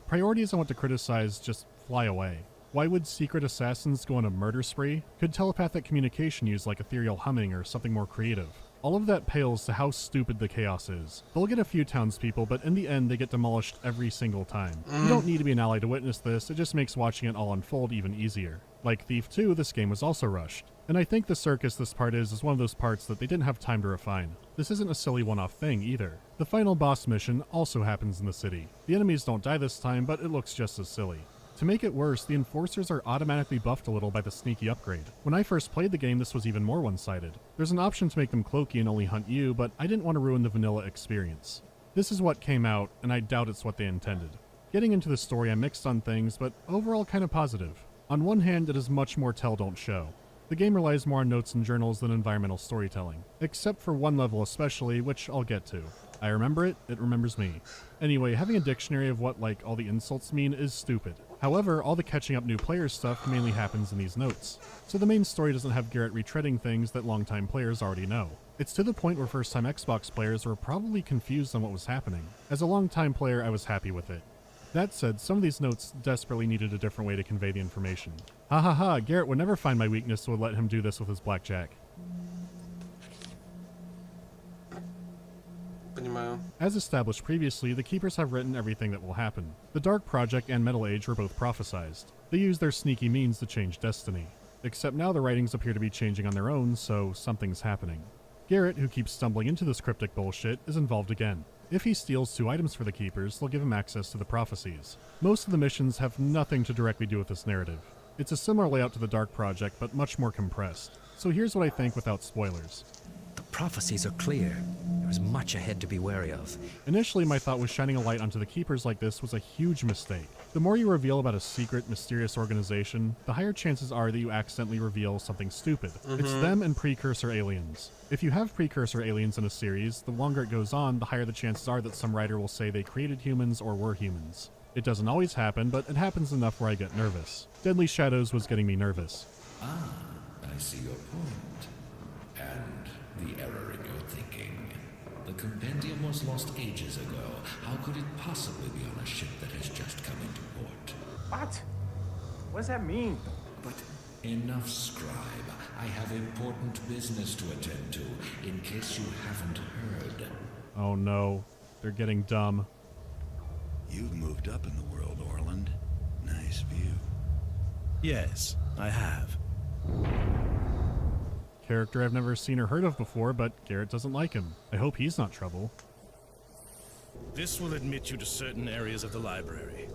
Priorities I want to criticize just fly away. Why would secret assassins go on a murder spree? Could telepathic communication use like ethereal humming or something more creative? All of that pales to how stupid the chaos is. They'll get a few townspeople, but in the end they get demolished every single time. You don't need to be an ally to witness this, it just makes watching it all unfold even easier. Like Thief 2, this game was also rushed. And I think the circus this part is one of those parts that they didn't have time to refine. This isn't a silly one-off thing either. The final boss mission also happens in the city. The enemies don't die this time, but it looks just as silly. To make it worse, the enforcers are automatically buffed a little by the sneaky upgrade. When I first played the game, this was even more one-sided. There's an option to make them cloaky and only hunt you, but I didn't want to ruin the vanilla experience. This is what came out, and I doubt it's what they intended. Getting into the story, I'm mixed on things, but overall kind of positive. On one hand, it is much more tell don't show. The game relies more on notes and journals than environmental storytelling, except for one level especially, which I'll get to. I remember it, it remembers me. Anyway, having a dictionary of what, like, all the insults mean is stupid. However, all the catching up new players stuff mainly happens in these notes, so the main story doesn't have Garrett retreading things that longtime players already know. It's to the point where first-time Xbox players were probably confused on what was happening. As a longtime player, I was happy with it. That said, some of these notes desperately needed a different way to convey the information. Ha ha ha, Garrett would never find my weakness, so would let him do this with his blackjack. As established previously, the Keepers have written everything that will happen. The Dark Project and Metal Age were both prophesized. They used their sneaky means to change destiny. Except now the writings appear to be changing on their own, so something's happening. Garrett, who keeps stumbling into this cryptic bullshit, is involved again. If he steals 2 items for the Keepers, they'll give him access to the prophecies. Most of the missions have nothing to directly do with this narrative. It's a similar layout to the Dark Project, but much more compressed. So here's what I think without spoilers. The prophecies are clear. There is much ahead to be wary of. Initially, my thought was shining a light onto the Keepers like this was a huge mistake. The more you reveal about a secret, mysterious organization, the higher chances are that you accidentally reveal something stupid. It's them and precursor aliens. If you have precursor aliens in a series, the longer it goes on, the higher the chances are that some writer will say they created humans or were humans. It doesn't always happen, but it happens enough where I get nervous. Deadly Shadows was getting me nervous. Ah, I see your point. And the error in your thinking. The compendium was lost ages ago. How could it possibly be on a ship that has just come into port? What? What does that mean? But enough, scribe. I have important business to attend to, in case you haven't heard. Oh no, they're getting dumb. You've moved up in the world, Orland. Nice view. Yes, I have. Character I've never seen or heard of before, but Garrett doesn't like him. I hope he's not trouble. This will admit you to certain areas of the library.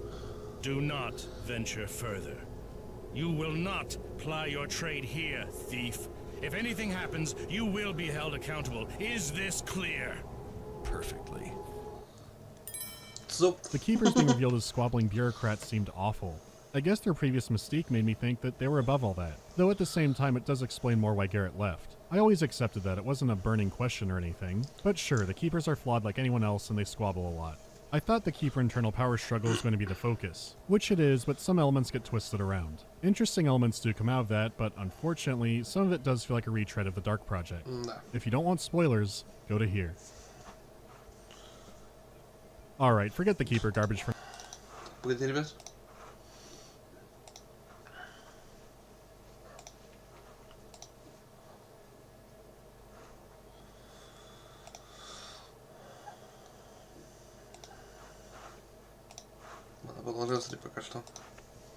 Do not venture further. You will not ply your trade here, thief. If anything happens, you will be held accountable. Is this clear? Perfectly. So the Keepers being revealed as squabbling bureaucrats seemed awful. I guess their previous mystique made me think that they were above all that, though at the same time it does explain more why Garrett left. I always accepted that, it wasn't a burning question or anything, but sure, the Keepers are flawed like anyone else and they squabble a lot. I thought the Keeper internal power struggle was going to be the focus, which it is, but some elements get twisted around. Interesting elements do come out of that, but unfortunately, some of it does feel like a retread of the Dark Project. No. If you don't want spoilers, go to here. Alright, forget the Keeper garbage for... Погоди, ребят.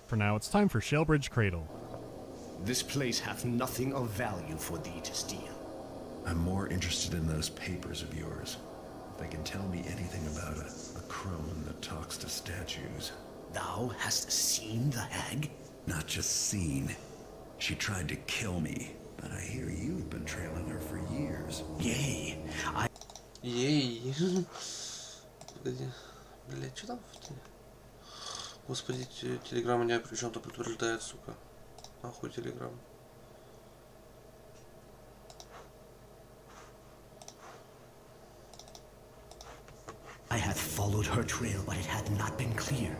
For now, it's time for Shellbridge Cradle. This place hath nothing of value for thee to steal. I'm more interested in those papers of yours. If they can tell me anything about a crone that talks to statues. Thou hast seen the hag? Not just seen. She tried to kill me, but I hear you've been trailing her for years. Yea, Ей. Погоди. Блять, что там? Господи, телеграм меня причем-то подтверждает, сука. Нахуй телеграм. I had followed her trail, but it had not been clear.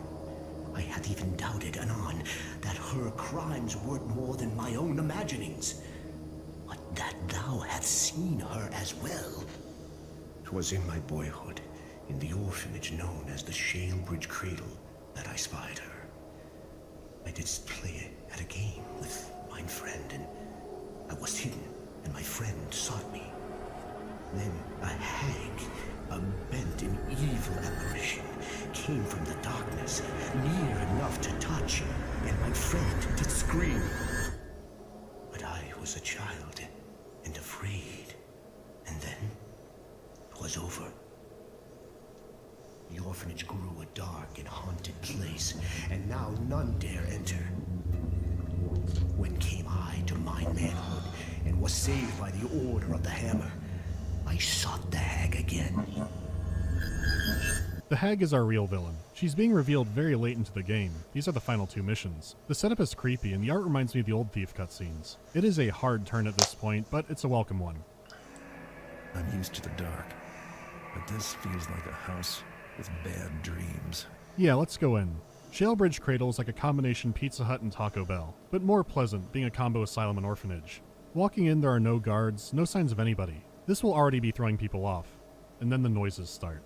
I had even doubted anon that her crimes weren't more than my own imaginings. But that thou hadst seen her as well. 'Twas in my boyhood, in the orphanage known as the Shellbridge Cradle, that I spied her. I didst play at a game with mine friend, and I was hidden, and my friend sought me. Then a hag, a bent and evil apparition, came from the darkness, near enough to touch, and my friend did scream. But I was a child, and afraid. And then, it was over. The orphanage grew a dark and haunted place, and now none dare enter. When came I to my manhood, and was saved by the order of the hammer, I sought the hag again. The hag is our real villain. She's being revealed very late into the game. These are the final 2 missions. The setup is creepy, and the art reminds me of the old Thief cutscenes. It is a hard turn at this point, but it's a welcome one. I'm used to the dark, but this feels like a house with bad dreams. Yeah, let's go in. Jailbridge Cradle is like a combination Pizza Hut and Taco Bell, but more pleasant, being a combo asylum and orphanage. Walking in, there are no guards, no signs of anybody. This will already be throwing people off. And then the noises start.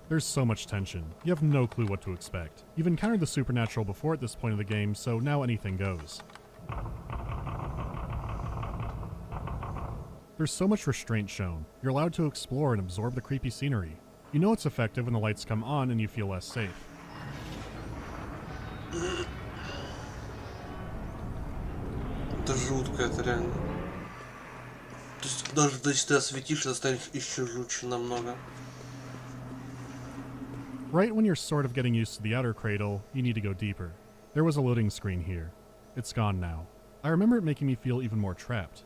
There's so much tension. You have no clue what to expect. You've encountered the supernatural before at this point of the game, so now anything goes. There's so much restraint shown. You're allowed to explore and absorb the creepy scenery. You know it's effective when the lights come on and you feel less safe. Это жутко, это реально. То есть даже если ты осветишь, это станет еще жутче намного. Right when you're sort of getting used to the outer cradle, you need to go deeper. There was a loading screen here. It's gone now. I remember it making me feel even more trapped.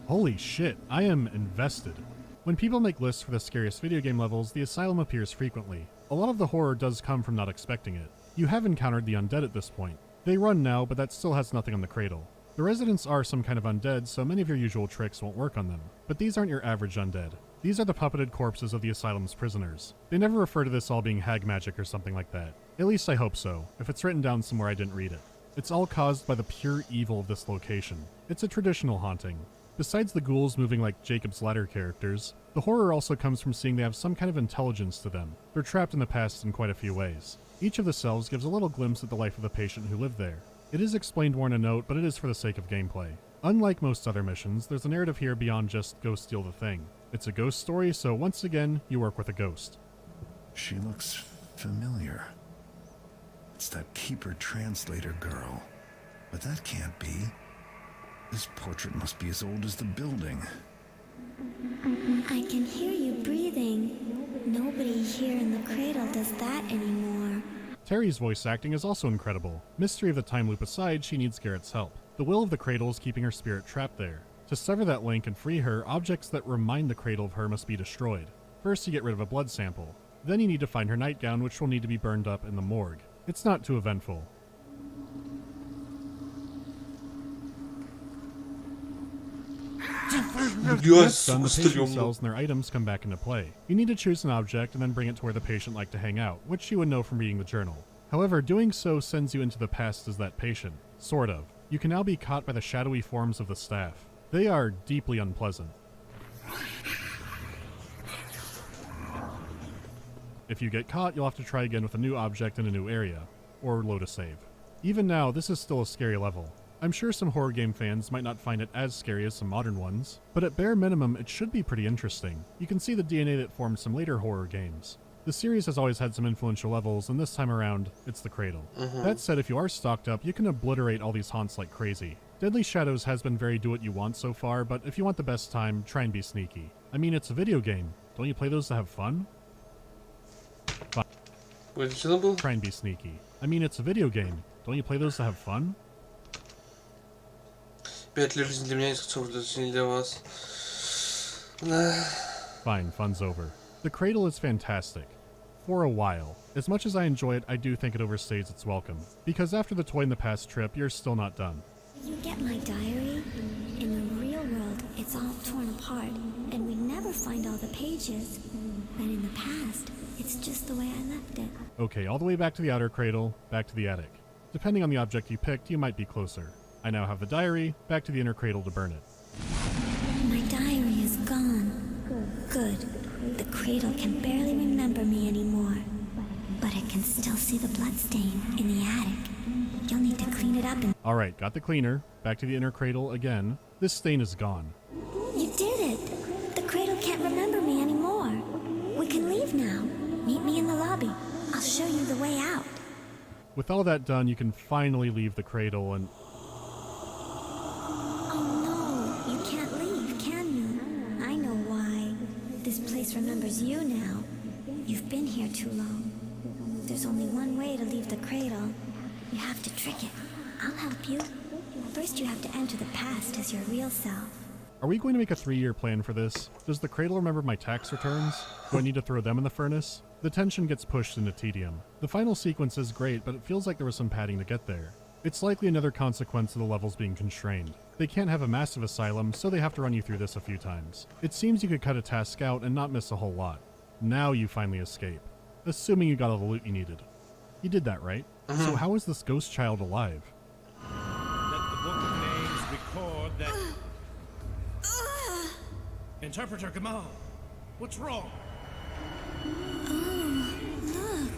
Holy shit, I am invested. When people make lists for the scariest video game levels, the asylum appears frequently. A lot of the horror does come from not expecting it. You have encountered the undead at this point. They run now, but that still has nothing on the cradle. The residents are some kind of undead, so many of your usual tricks won't work on them. But these aren't your average undead. These are the puppeted corpses of the asylum's prisoners. They never refer to this all being hag magic or something like that. At least I hope so, if it's written down somewhere I didn't read it. It's all caused by the pure evil of this location. It's a traditional haunting. Besides the ghouls moving like Jacob's Ladder characters, the horror also comes from seeing they have some kind of intelligence to them. They're trapped in the past in quite a few ways. Each of the cells gives a little glimpse at the life of the patient who lived there. It is explained more in a note, but it is for the sake of gameplay. Unlike most other missions, there's a narrative here beyond just go steal the thing. It's a ghost story, so once again, you work with a ghost. She looks familiar. It's that keeper translator girl. But that can't be. This portrait must be as old as the building. I can hear you breathing. Nobody here in the cradle does that anymore. Terry's voice acting is also incredible. Mystery of the time loop aside, she needs Garrett's help. The will of the cradle is keeping her spirit trapped there. To sever that link and free her, objects that remind the cradle of her must be destroyed. First, you get rid of a blood sample. Then you need to find her nightgown, which will need to be burned up in the morgue. It's not too eventful. That's done, the patient cells and their items come back into play. You need to choose an object and then bring it to where the patient liked to hang out, which you would know from reading the journal. However, doing so sends you into the past as that patient. Sort of. You can now be caught by the shadowy forms of the staff. They are deeply unpleasant. If you get caught, you'll have to try again with a new object in a new area, or load a save. Even now, this is still a scary level. I'm sure some horror game fans might not find it as scary as some modern ones, but at bare minimum, it should be pretty interesting. You can see the DNA that formed some later horror games. The series has always had some influential levels, and this time around, it's the Cradle. That said, if you are stocked up, you can obliterate all these haunts like crazy. Deadly Shadows has been very do-what-you-want so far, but if you want the best time, try and be sneaky. I mean, it's a video game. Don't you play those to have fun? Fine. Try and be sneaky. I mean, it's a video game. Don't you play those to have fun? 5 лет жизни для меня, несколько часов жизни для вас. Fine, fun's over. The Cradle is fantastic. For a while. As much as I enjoy it, I do think it overstays its welcome. Because after the Toy in the Past trip, you're still not done. You get my diary? In the real world, it's all torn apart, and we never find all the pages. But in the past, it's just the way I left it. Okay, all the way back to the outer cradle, back to the attic. Depending on the object you picked, you might be closer. I now have the diary, back to the inner cradle to burn it. My diary is gone. Good. The cradle can barely remember me anymore. But it can still see the bloodstain in the attic. You'll need to clean it up and... Alright, got the cleaner, back to the inner cradle again. This stain is gone. You did it! The cradle can't remember me anymore. We can leave now. Meet me in the lobby. I'll show you the way out. With all that done, you can finally leave the cradle and... Oh no, you can't leave, can you? I know why. This place remembers you now. You've been here too long. There's only one way to leave the cradle. You have to trick it. I'll help you. First you have to enter the past as your real self. Are we going to make a 3-year plan for this? Does the cradle remember my tax returns? Do I need to throw them in the furnace? The tension gets pushed into tedium. The final sequence is great, but it feels like there was some padding to get there. It's likely another consequence of the levels being constrained. They can't have a massive asylum, so they have to run you through this a few times. It seems you could cut a task out and not miss a whole lot. Now you finally escape. Assuming you got all the loot you needed. You did that, right? So how is this ghost child alive? Let the book of names record that... Interpreter Gamal, what's wrong? Oh, look.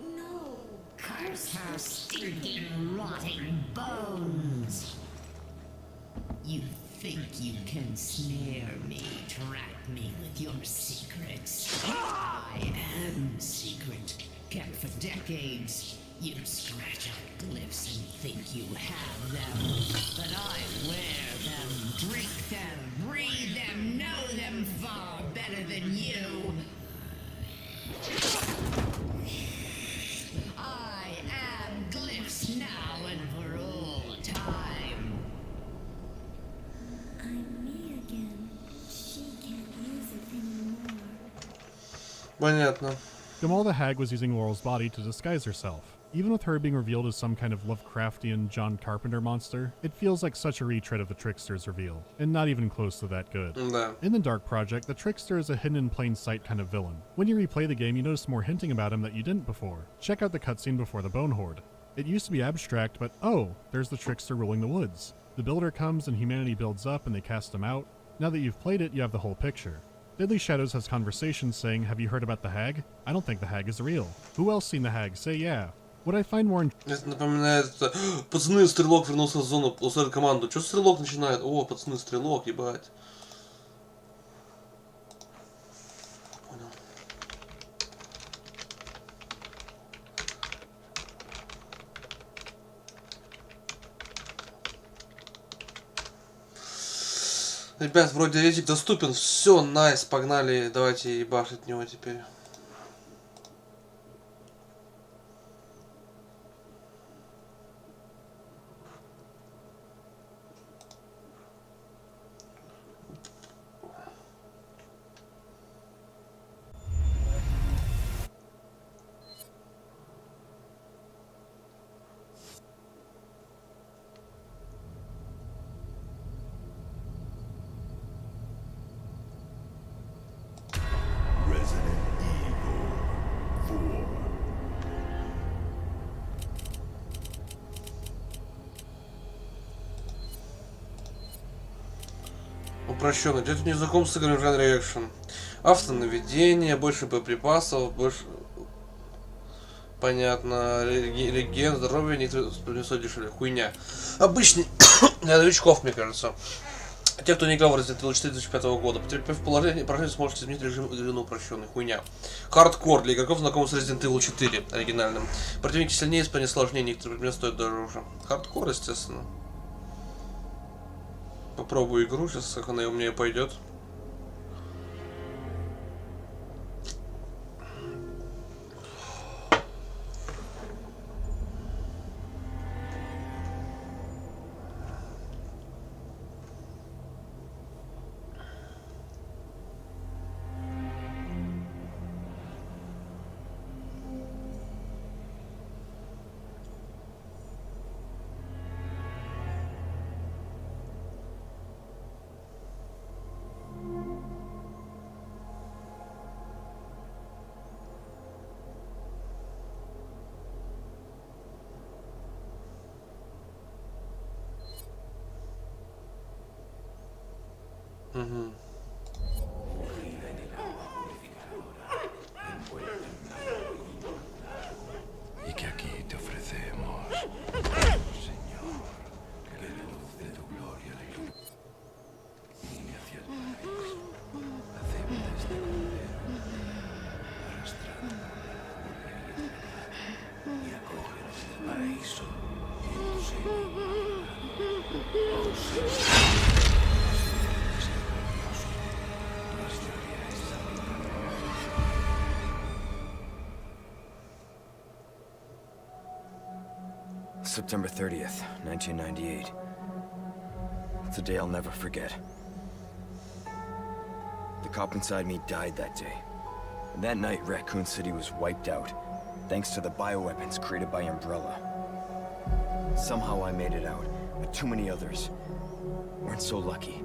No. Curse her stinking, rotting bones. You think you can snare me, trap me with your secrets? I am secret, kept for decades. You scratch out glyphs and think you have them, but I wear them, drink them, breathe them, know them far better than you. I am glyphs now and for all time. I'm me again. She can't use it anymore. Понятно. Gamal the Hag was using Laurel's body to disguise herself. Even with her being revealed as some kind of Lovecraftian John Carpenter monster, it feels like such a retread of the Trickster's reveal, and not even close to that good. No. In the Dark Project, the Trickster is a hidden in plain sight kind of villain. When you replay the game, you notice more hinting about him that you didn't before. Check out the cutscene before the Bone Horde. It used to be abstract, but oh, there's the Trickster ruling the woods. The Builder comes and humanity builds up and they cast him out. Now that you've played it, you have the whole picture. Deadly Shadows has conversations saying, have you heard about the Hag? I don't think the Hag is real. Who else seen the Hag? Say yeah. What I find more... Это напоминает... Пацаны, Стрелок вернулся в зону, услышали команду. Чё Стрелок начинает? О, пацаны, Стрелок, ебать. Понял. Ребят, вроде рейдик доступен. Все, найс, погнали. Давайте ебашить в него теперь. Упрощенно. Идет незнакомство с играми в жанре экшен. Автонаведение, больше боеприпасов, больше... Понятно. Реген, здоровье, некоторые принесут дешевле. Хуйня. Обычный для новичков, мне кажется. Те, кто не играл в Resident Evil 4 2005 года, потерпев положение, поражение сможете изменить режим игры на упрощенный. Хуйня. Хардкор для игроков, знакомых с Resident Evil 4 оригинальным. Противники сильнее, исполнение сложнее, некоторые предметы стоят дороже. Хардкор, естественно. Попробую игру, сейчас как она у меня пойдет. Угу. Y que aquí te ofrecemos, Señor, que la luz de tu gloria le ilumine hacia el paraíso. Acepta este cordero, arrastrado por la furia y acógenos en el paraíso y en tu seno. Oh Señor. September 30th, 1998. It's a day I'll never forget. The cop inside me died that day. And that night, Raccoon City was wiped out, thanks to the bioweapons created by Umbrella. Somehow I made it out, but too many others weren't so lucky.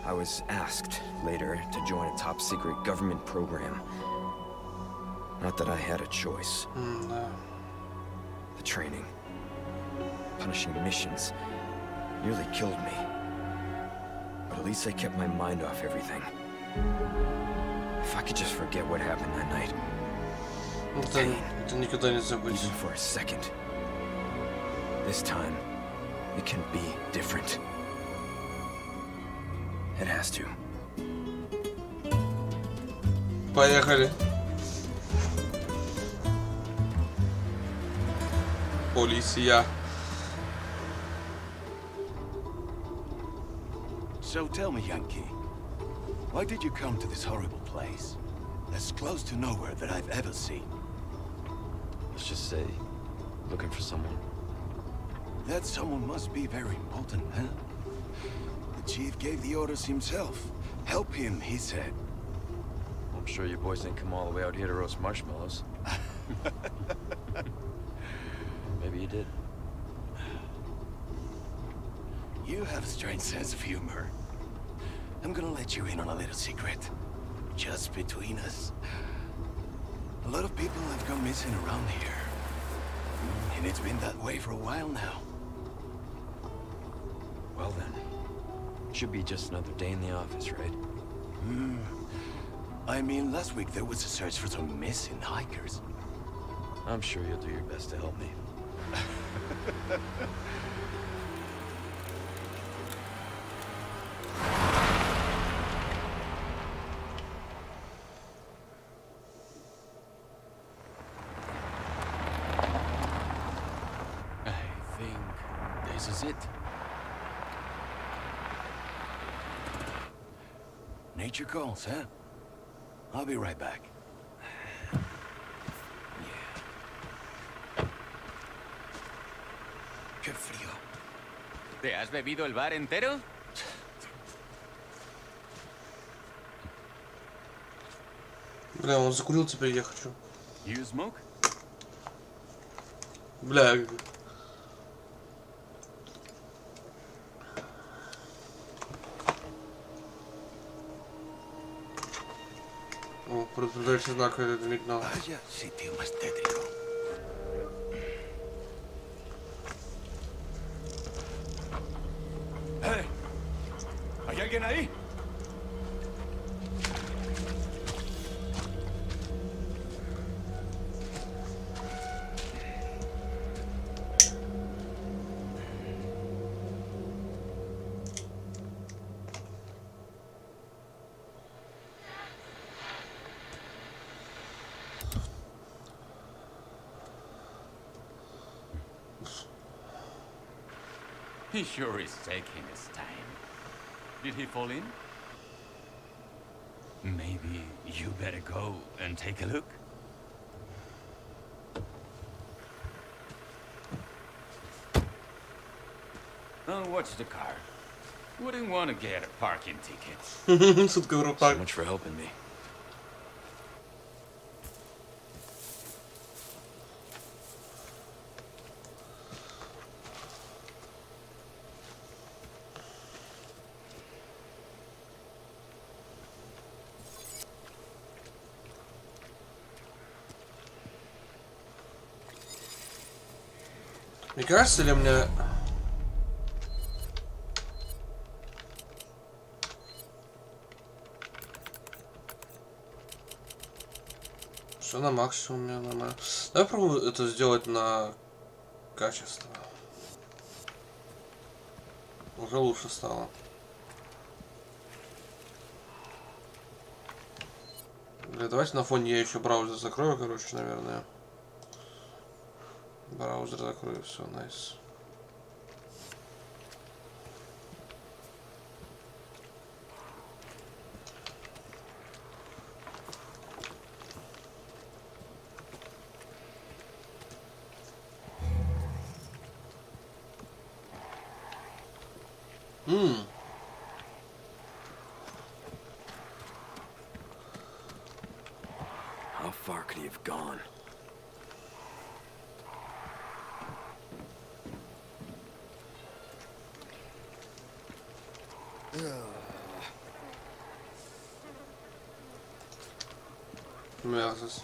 I was asked later to join a top-secret government program. Not that I had a choice. No. The training, punishing missions, nearly killed me. But at least I kept my mind off everything. If I could just forget what happened that night. Even for a second. This time, it can be different. It has to. Поехали. Полиция. So tell me, Yankee, why did you come to this horrible place? As close to nowhere that I've ever seen. Let's just say, looking for someone. That someone must be very important, huh? The chief gave the orders himself. Help him, he said. I'm sure you boys didn't come all the way out here to roast marshmallows. Maybe you did. You have a strange sense of humor. I'm gonna let you in on a little secret. Just between us. A lot of people have gone missing around here. And it's been that way for a while now. Well then, should be just another day in the office, right? I mean, last week there was a search for some missing hikers. I'm sure you'll do your best to help me. I think this is it. Nature calls, huh? I'll be right back. Qué frío. ¿Te has bebido el bar entero? Бля, он закурил, теперь я хочу. You smoke? Бля. О, предупреждающий знак это мигнал. Vaya sitio más tétrico. ¡Hey! ¿Hay alguien ahí? He sure is taking his time. Did he fall in? Maybe you better go and take a look. Oh, watch the car. Wouldn't want to get a parking ticket. So much for helping me. Не кажется ли мне... Все на максимуме, нормально. Давай попробую это сделать на качество. Уже лучше стало. Бля, давайте на фоне я еще браузер закрою, короче, наверное. Браузер закрою, все, найс. How far could he have gone? Мерзость.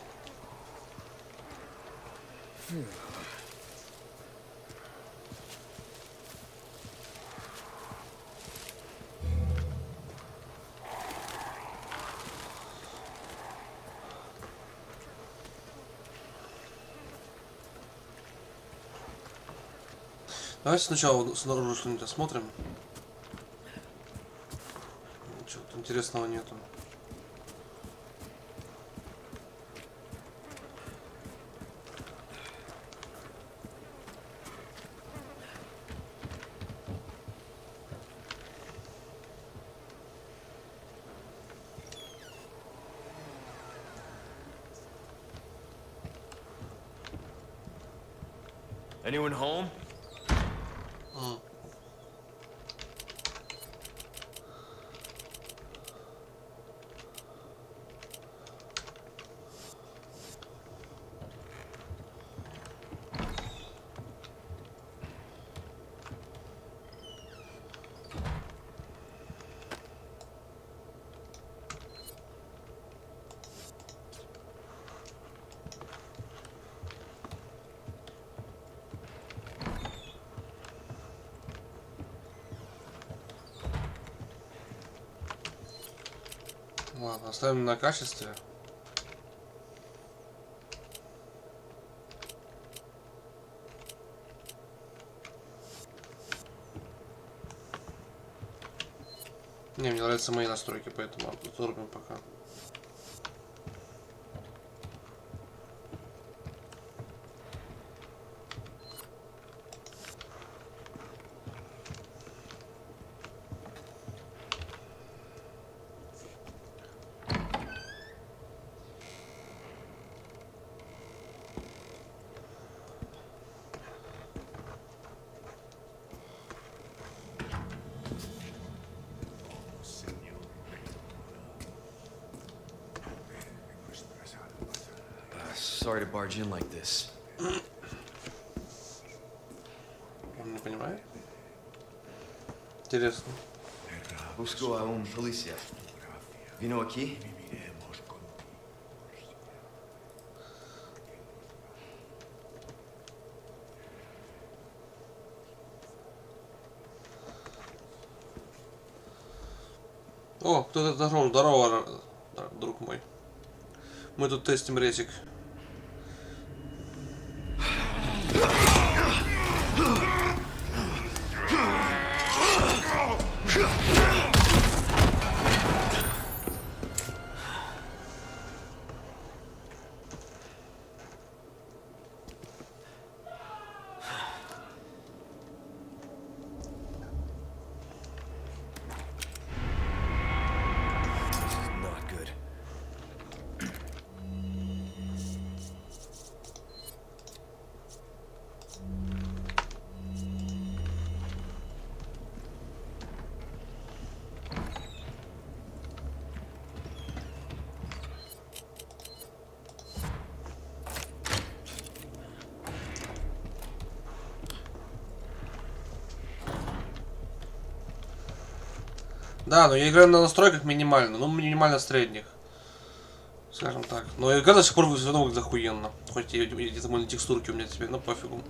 Давайте сначала снаружи что-нибудь осмотрим. Чего-то интересного нету. Anyone home? Ладно, оставим на качестве. Не, мне нравятся мои настройки, поэтому зарубим пока. Sorry to barge in like this. Он не понимает? Интересно. Busco a un policía. Vino aquí? О, кто-то зашел. Здорово, друг мой. Мы тут тестим резик. Да, но я играю на настройках минимально, ну минимально средних. Скажем так. Но игра до сих пор все равно выглядит охуенно. Хоть и где-то были текстурки у меня теперь, но пофигу.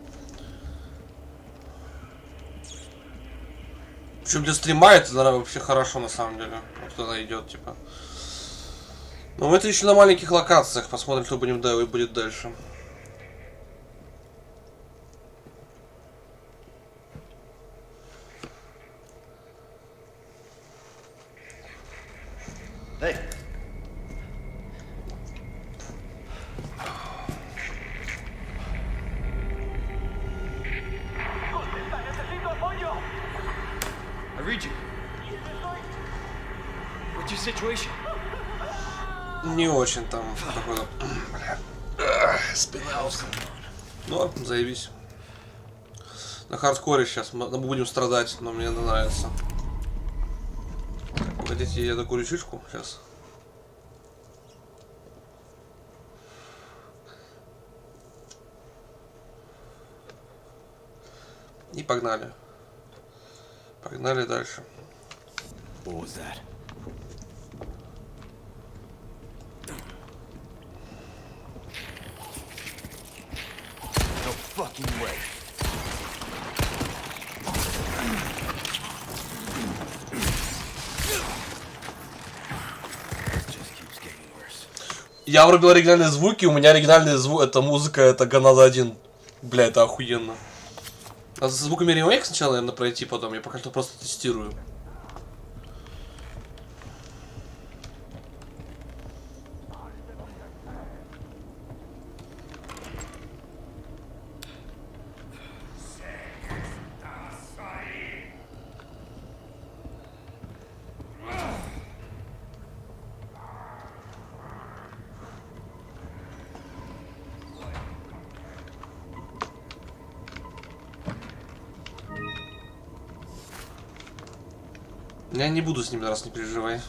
Причем для стрима это, наверное, вообще хорошо на самом деле. Вот когда идет, типа. Но мы это еще на маленьких локациях. Посмотрим, что будем будет дальше. Hey. I read you. What's your situation? Не очень там. Спина. Ну, заебись. На хардкоре сейчас мы будем страдать, но мне нравится. Погодите, я докурю шишку сейчас. И погнали. Погнали дальше. What was that? No fucking way. Я врубил оригинальные звуки, у меня оригинальные звуки, это музыка, это голодает. Бля, это охуенно. А со звуками ремейк сначала, наверное, пройти потом, я пока что просто тестирую. Я не буду с ним раз, не переживай.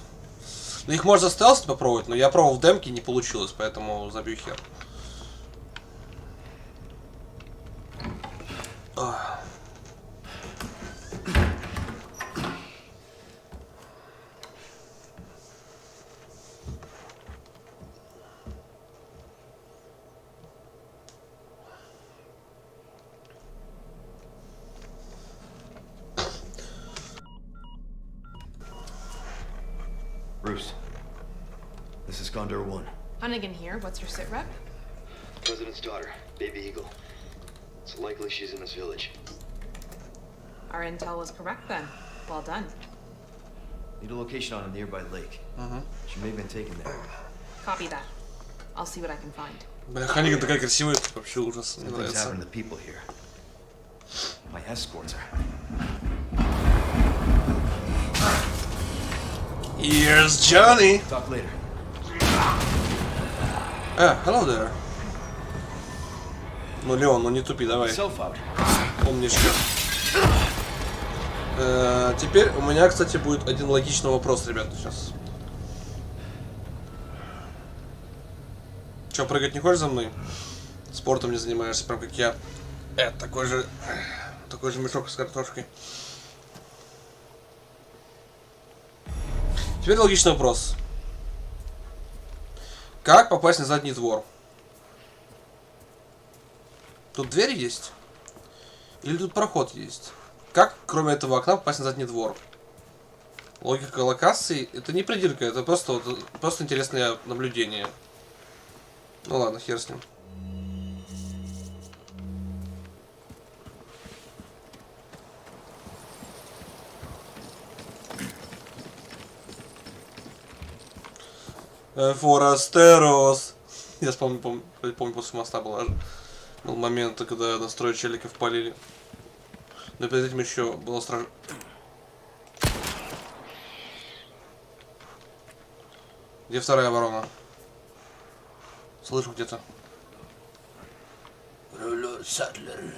Ну их можно стелс попробовать, но я пробовал в демке, не получилось, поэтому забью хер. Bruce, this is Condor 1. Hunnigan here. What's your sit rep? President's daughter, Baby Eagle. It's likely she's in this village. Our intel was correct then. Well done. Need a location on a nearby lake. She may have been taken there. Copy that. I'll see what I can find. Бля, Ханниган такая красивая, вообще ужас, мне Something's нравится. happened to the people here. My escorts are. Here's Johnny. Talk later. Hello there. Ну, Леон, ну не тупи, давай. Умничка. Теперь у меня, кстати, будет один логичный вопрос, ребята, сейчас. Че, прыгать не хочешь за мной? Спортом не занимаешься, прям как я. Такой же мешок с картошкой. Теперь логичный вопрос. Как попасть на задний двор? Тут дверь есть? Или тут проход есть? Как, кроме этого окна, попасть на задний двор? Логика локации — это не придирка, это просто интересное наблюдение. Ну ладно, хер с ним. Форастерос. Я помню, после моста был момент, когда настрой челиков палили. Но перед этим еще было страшно. Где вторая ворона? Слышу где-то. Садлер.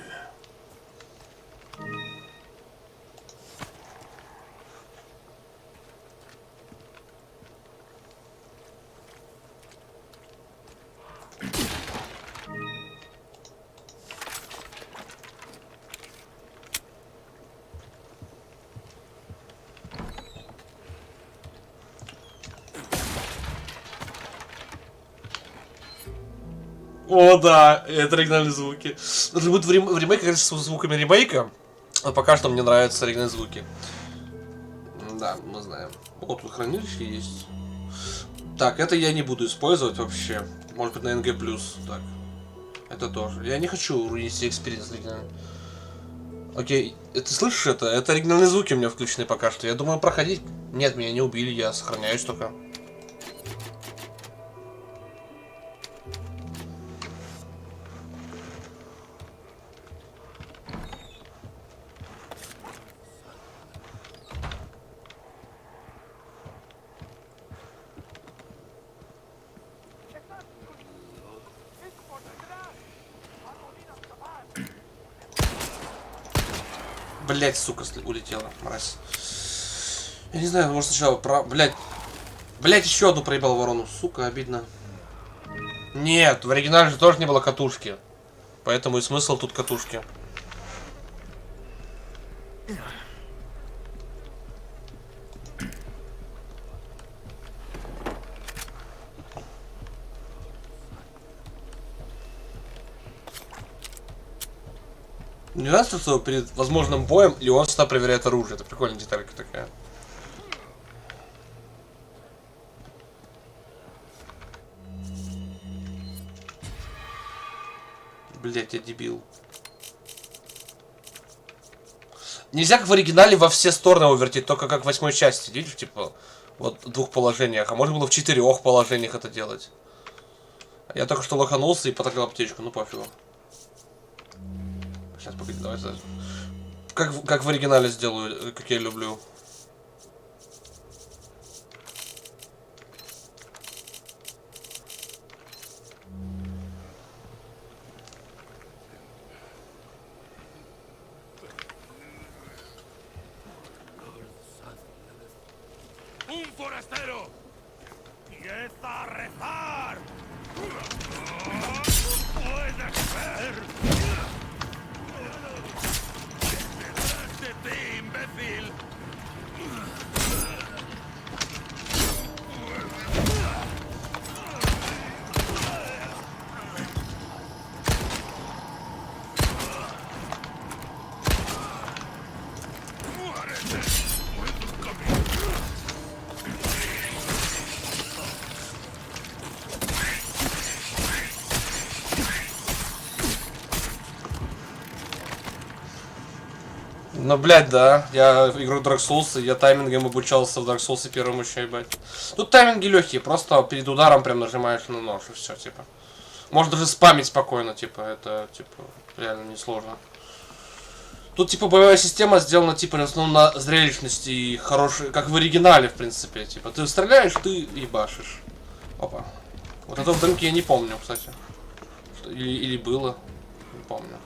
О, да, это оригинальные звуки. Это будет в ремейке, конечно, с звуками ремейка. Но пока что мне нравятся оригинальные звуки. Да, мы знаем. О, тут хранилище есть. Так, это я не буду использовать вообще. Может быть на НГ+. Так. Это тоже. Я не хочу руинить себе экспириенс оригинальный. Окей, ты слышишь это? Это оригинальные звуки у меня включены пока что. Я думаю проходить. Нет, меня не убили, я сохраняюсь только. Блять, сука, улетела, мразь. Я не знаю, может сначала Блять, еще одну проебал ворону. Сука, обидно. Нет, в оригинале же тоже не было катушки. Поэтому и смысл тут катушки. Не нравится, что перед возможным боем Леон всегда проверяет оружие. Это прикольная деталька такая. Блять, я дебил. Нельзя как в оригинале во все стороны его вертеть, только как в 8-й части. Видишь, типа, вот в 2 положениях. А можно было в 4 положениях это делать. Я только что лоханулся и потратил аптечку, ну пофигу. Сейчас, погоди, давай. Как в оригинале сделаю, как я люблю. Ну, блядь, да. Я играю Dark Souls, и я таймингом обучался в Dark Souls первому еще, ебать. Тут тайминги легкие, просто перед ударом прям нажимаешь на нож, и все, типа. Можно даже спамить спокойно, типа, это, типа, реально несложно. Тут, типа, боевая система сделана, типа, в основном на зрелищности и хорошей, как в оригинале, в принципе, типа. Ты стреляешь, ты ебашишь. Опа. Вот это в демке я не помню, кстати. Или было, не помню.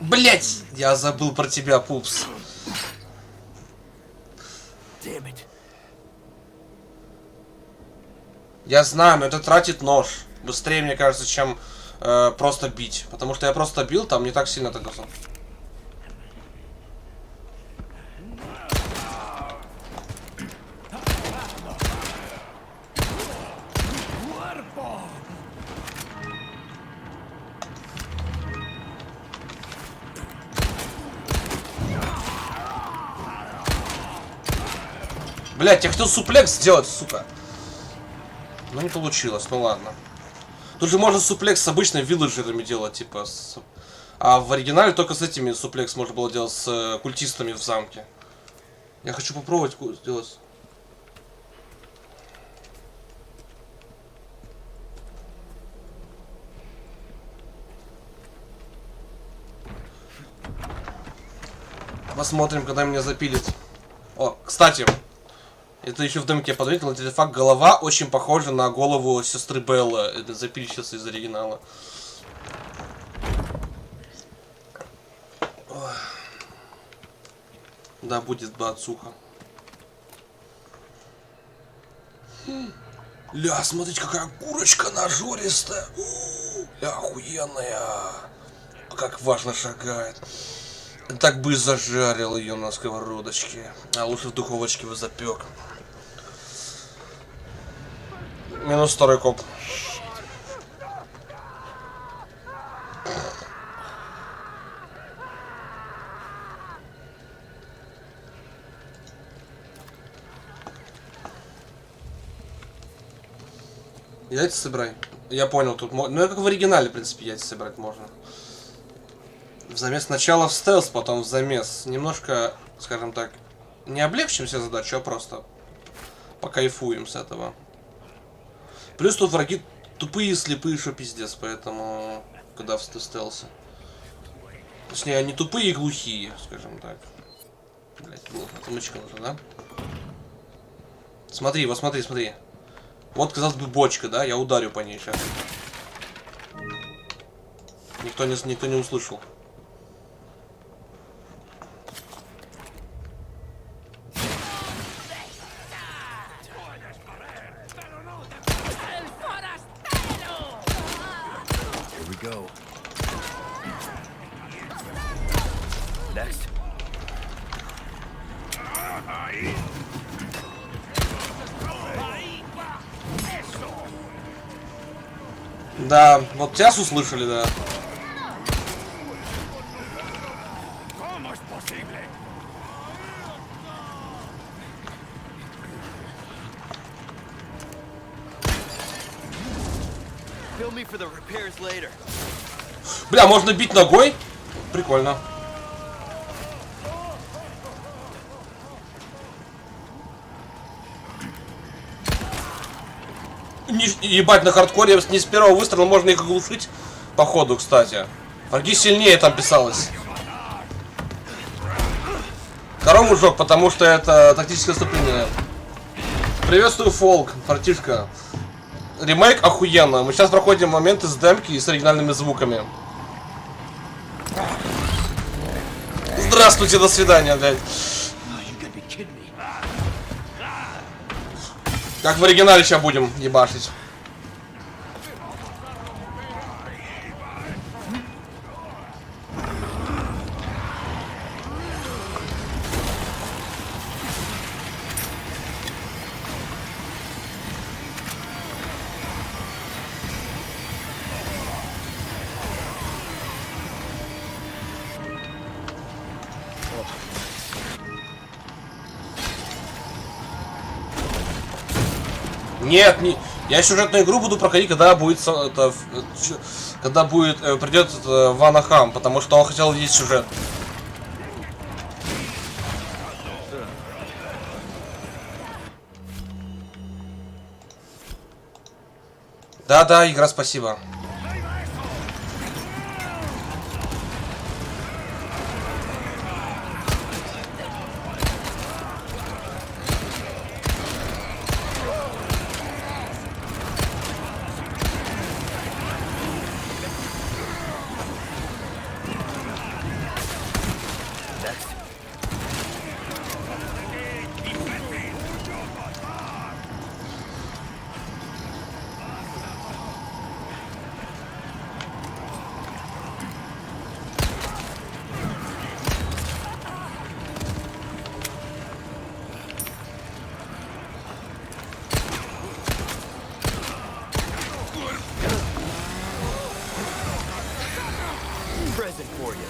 Блять, я забыл про тебя, пупс. Я знаю, но это тратит нож. Быстрее, мне кажется, чем просто бить. Потому что я просто бил, там не так сильно так готов. Блять, я хотел суплекс сделать, сука. Но не получилось, ну ладно. Тут же можно суплекс с обычными вилледжерами делать, типа. А в оригинале только с этими суплекс можно было делать с культистами в замке. Я хочу попробовать сделать. Посмотрим, когда меня запилит. О, кстати. Это еще в демке я подметил, артефакт голова очень похожа на голову сестры Белла. Это запильщица из оригинала. Ой. Да, будет бацуха. Ля, смотрите, какая курочка нажористая. Ля, охуенная. Как важно шагает. Так бы и зажарил ее на сковородочке. А лучше в духовочке бы запек. Минус 2 коп. Яйца собирай. Я понял, тут можно. Ну, как в оригинале, в принципе, яйца собирать можно. В замес сначала в стелс, потом в замес. Немножко, скажем так, не облегчим себе задачу, а просто покайфуем с этого. Плюс тут враги тупые, слепые, что пиздец, поэтому когда в стелсе. Точнее, они тупые и глухие, скажем так. Блять, отмычка нужна, да? Смотри, вот смотри, смотри. Вот, казалось бы, бочка, да? Я ударю по ней сейчас. Никто не услышал. Here we go. Next. Да, вот тебя услышали, да. Bill me for the repairs later. Бля, можно бить ногой? Прикольно. Ебать, на хардкоре не с первого выстрела можно их оглушить. Походу, кстати. Враги сильнее там писалось. Корову жёг, потому что это тактическое отступление. Приветствую, Фолк, братишка. Ремейк охуенно. Мы сейчас проходим моменты с демки и с оригинальными звуками. Здравствуйте, до свидания, блядь. Как в оригинале сейчас будем ебашить. Нет, не, я сюжетную игру буду проходить, когда будет придет Ванахам, потому что он хотел видеть сюжет. Да, игра, спасибо. Present for you.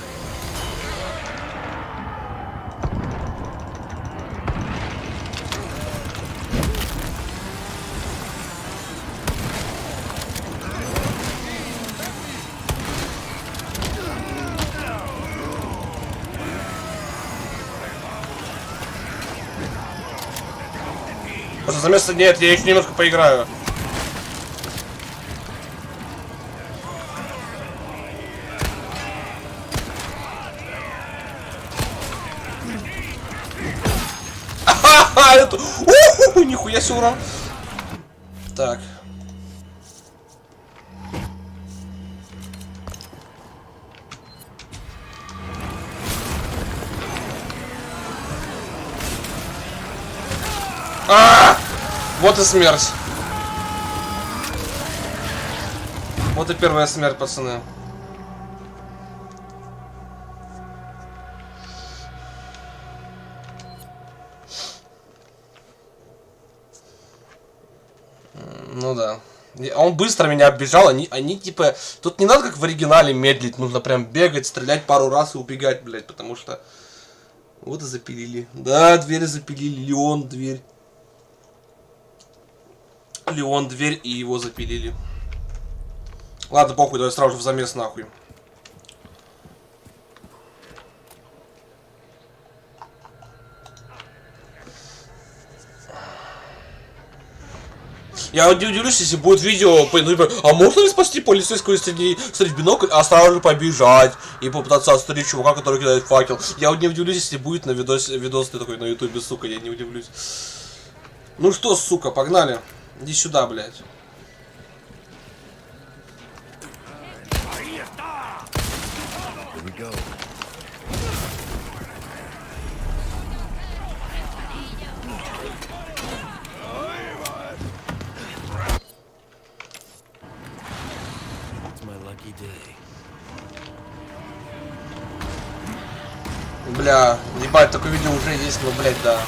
Просто за место нет, я еще немножко поиграю. Это... Нихуя себе урон. Так. Вот и смерть. Вот и первая смерть, пацаны. Ну да. Он быстро меня оббежал, они типа... Тут не надо как в оригинале медлить, нужно прям бегать, стрелять пару раз и убегать, блядь, потому что... Вот и запилили. Да, двери запилили, Леон, дверь. Леон, дверь, и его запилили. Ладно, похуй, давай сразу же в замес нахуй. Я не удивлюсь, если будет видео, а можно ли спасти полицейского, если не стрелять в бинокль, а сразу же побежать и попытаться отстрелить чувака, который кидает факел. Я не удивлюсь, если будет на видос такой на ютубе, сука, я не удивлюсь. Ну что, сука, погнали. Иди сюда, блядь. Бля, ебать, такое видео уже есть, но, блядь, да.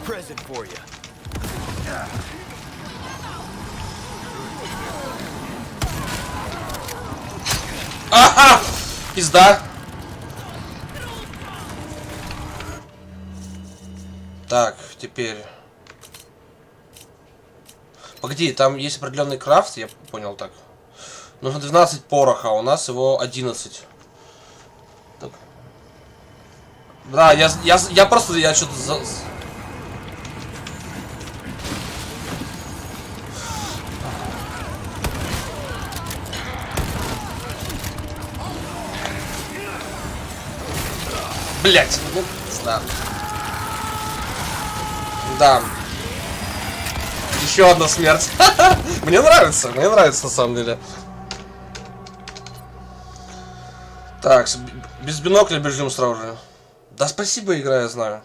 Present for you. Ага! Пизда! Так, теперь... Погоди, там есть определенный крафт, я понял так. Нужно 12 пороха, а у нас его 11. Так. Да, я что-то... Блять, ну, да. Да. Еще одна смерть. Мне нравится на самом деле. Так, без бинокля бежим сразу же. Да спасибо, игра, я знаю.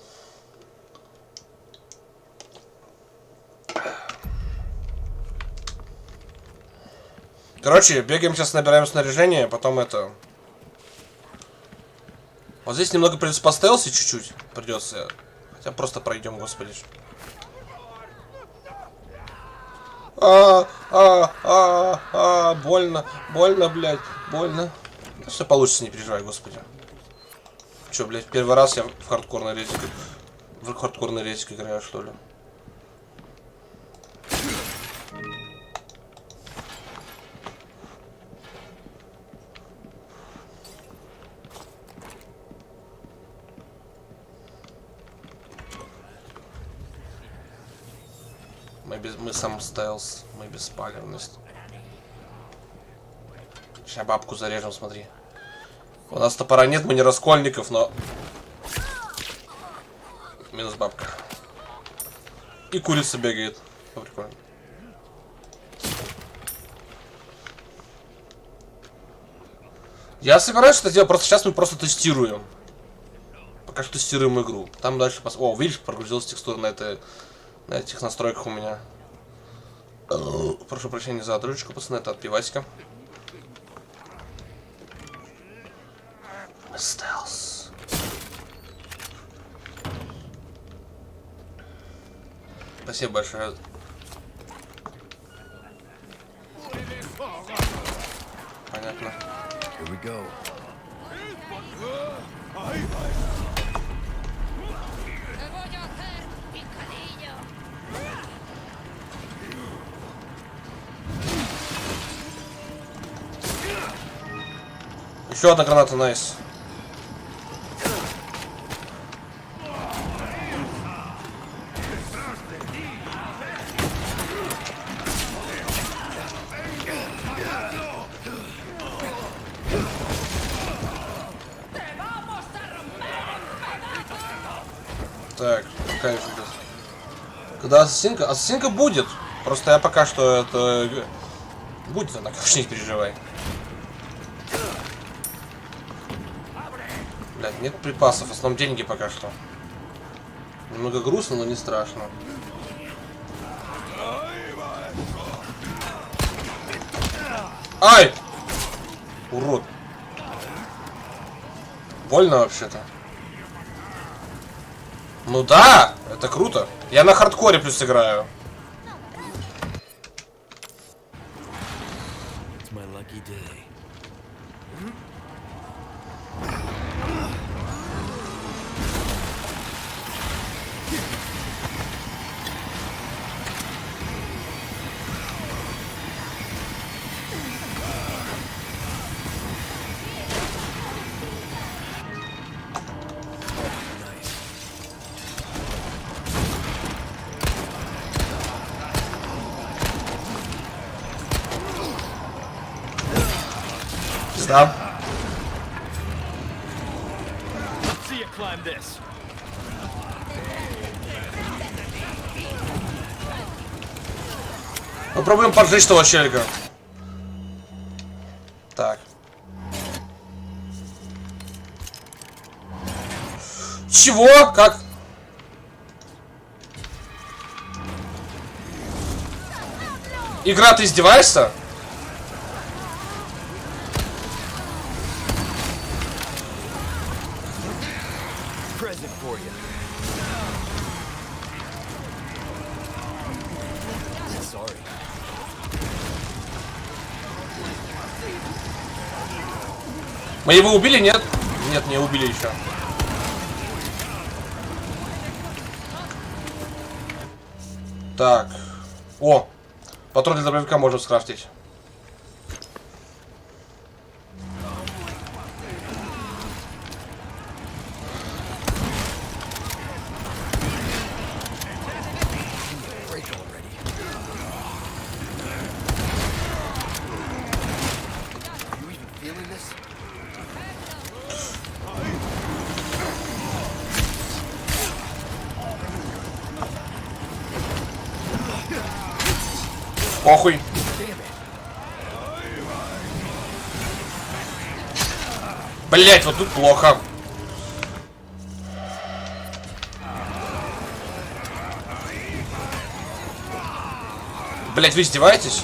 Короче, бегаем сейчас, набираем снаряжение, потом это... Вот здесь немного придется постелсить чуть-чуть. Придется. Хотя просто пройдем, господи. Больно. Больно, блядь. Больно. Да все получится, не переживай, господи. Че, блядь, первый раз я в хардкорной резик играю, что ли? Мы сам стелс, мы беспалевность. Сейчас бабку зарежем, смотри. У нас топора нет, мы не раскольников, но... Минус бабка. И курица бегает. Ну, прикольно. Я собираюсь это делать, просто сейчас мы просто тестируем. Пока что тестируем игру. Там дальше... О, видишь, прогрузилась текстура на этих настройках у меня. Прошу прощения за отрывочку, пацаны, это от пивасика. Стелс. Спасибо большое. Понятно. Here we go. Еще одна граната, найс. Так. кайф идет. Когда ассасинка? Ассасинка будет. Просто я пока что это... Будет она, конечно, не переживай. Блядь, нет припасов, в основном деньги пока что. Немного грустно, но не страшно. Ай! Урод. Больно вообще-то. Ну да, это круто. Я на хардкоре плюс играю. Да. Попробуем поджечь того челика. Так. Чего? Как? Игра, ты издеваешься? Мы его убили, нет? Нет, не убили еще. Так. О! Патрон для дробовика можно скрафтить. Похуй. Блять, вот тут плохо. Блять, вы издеваетесь?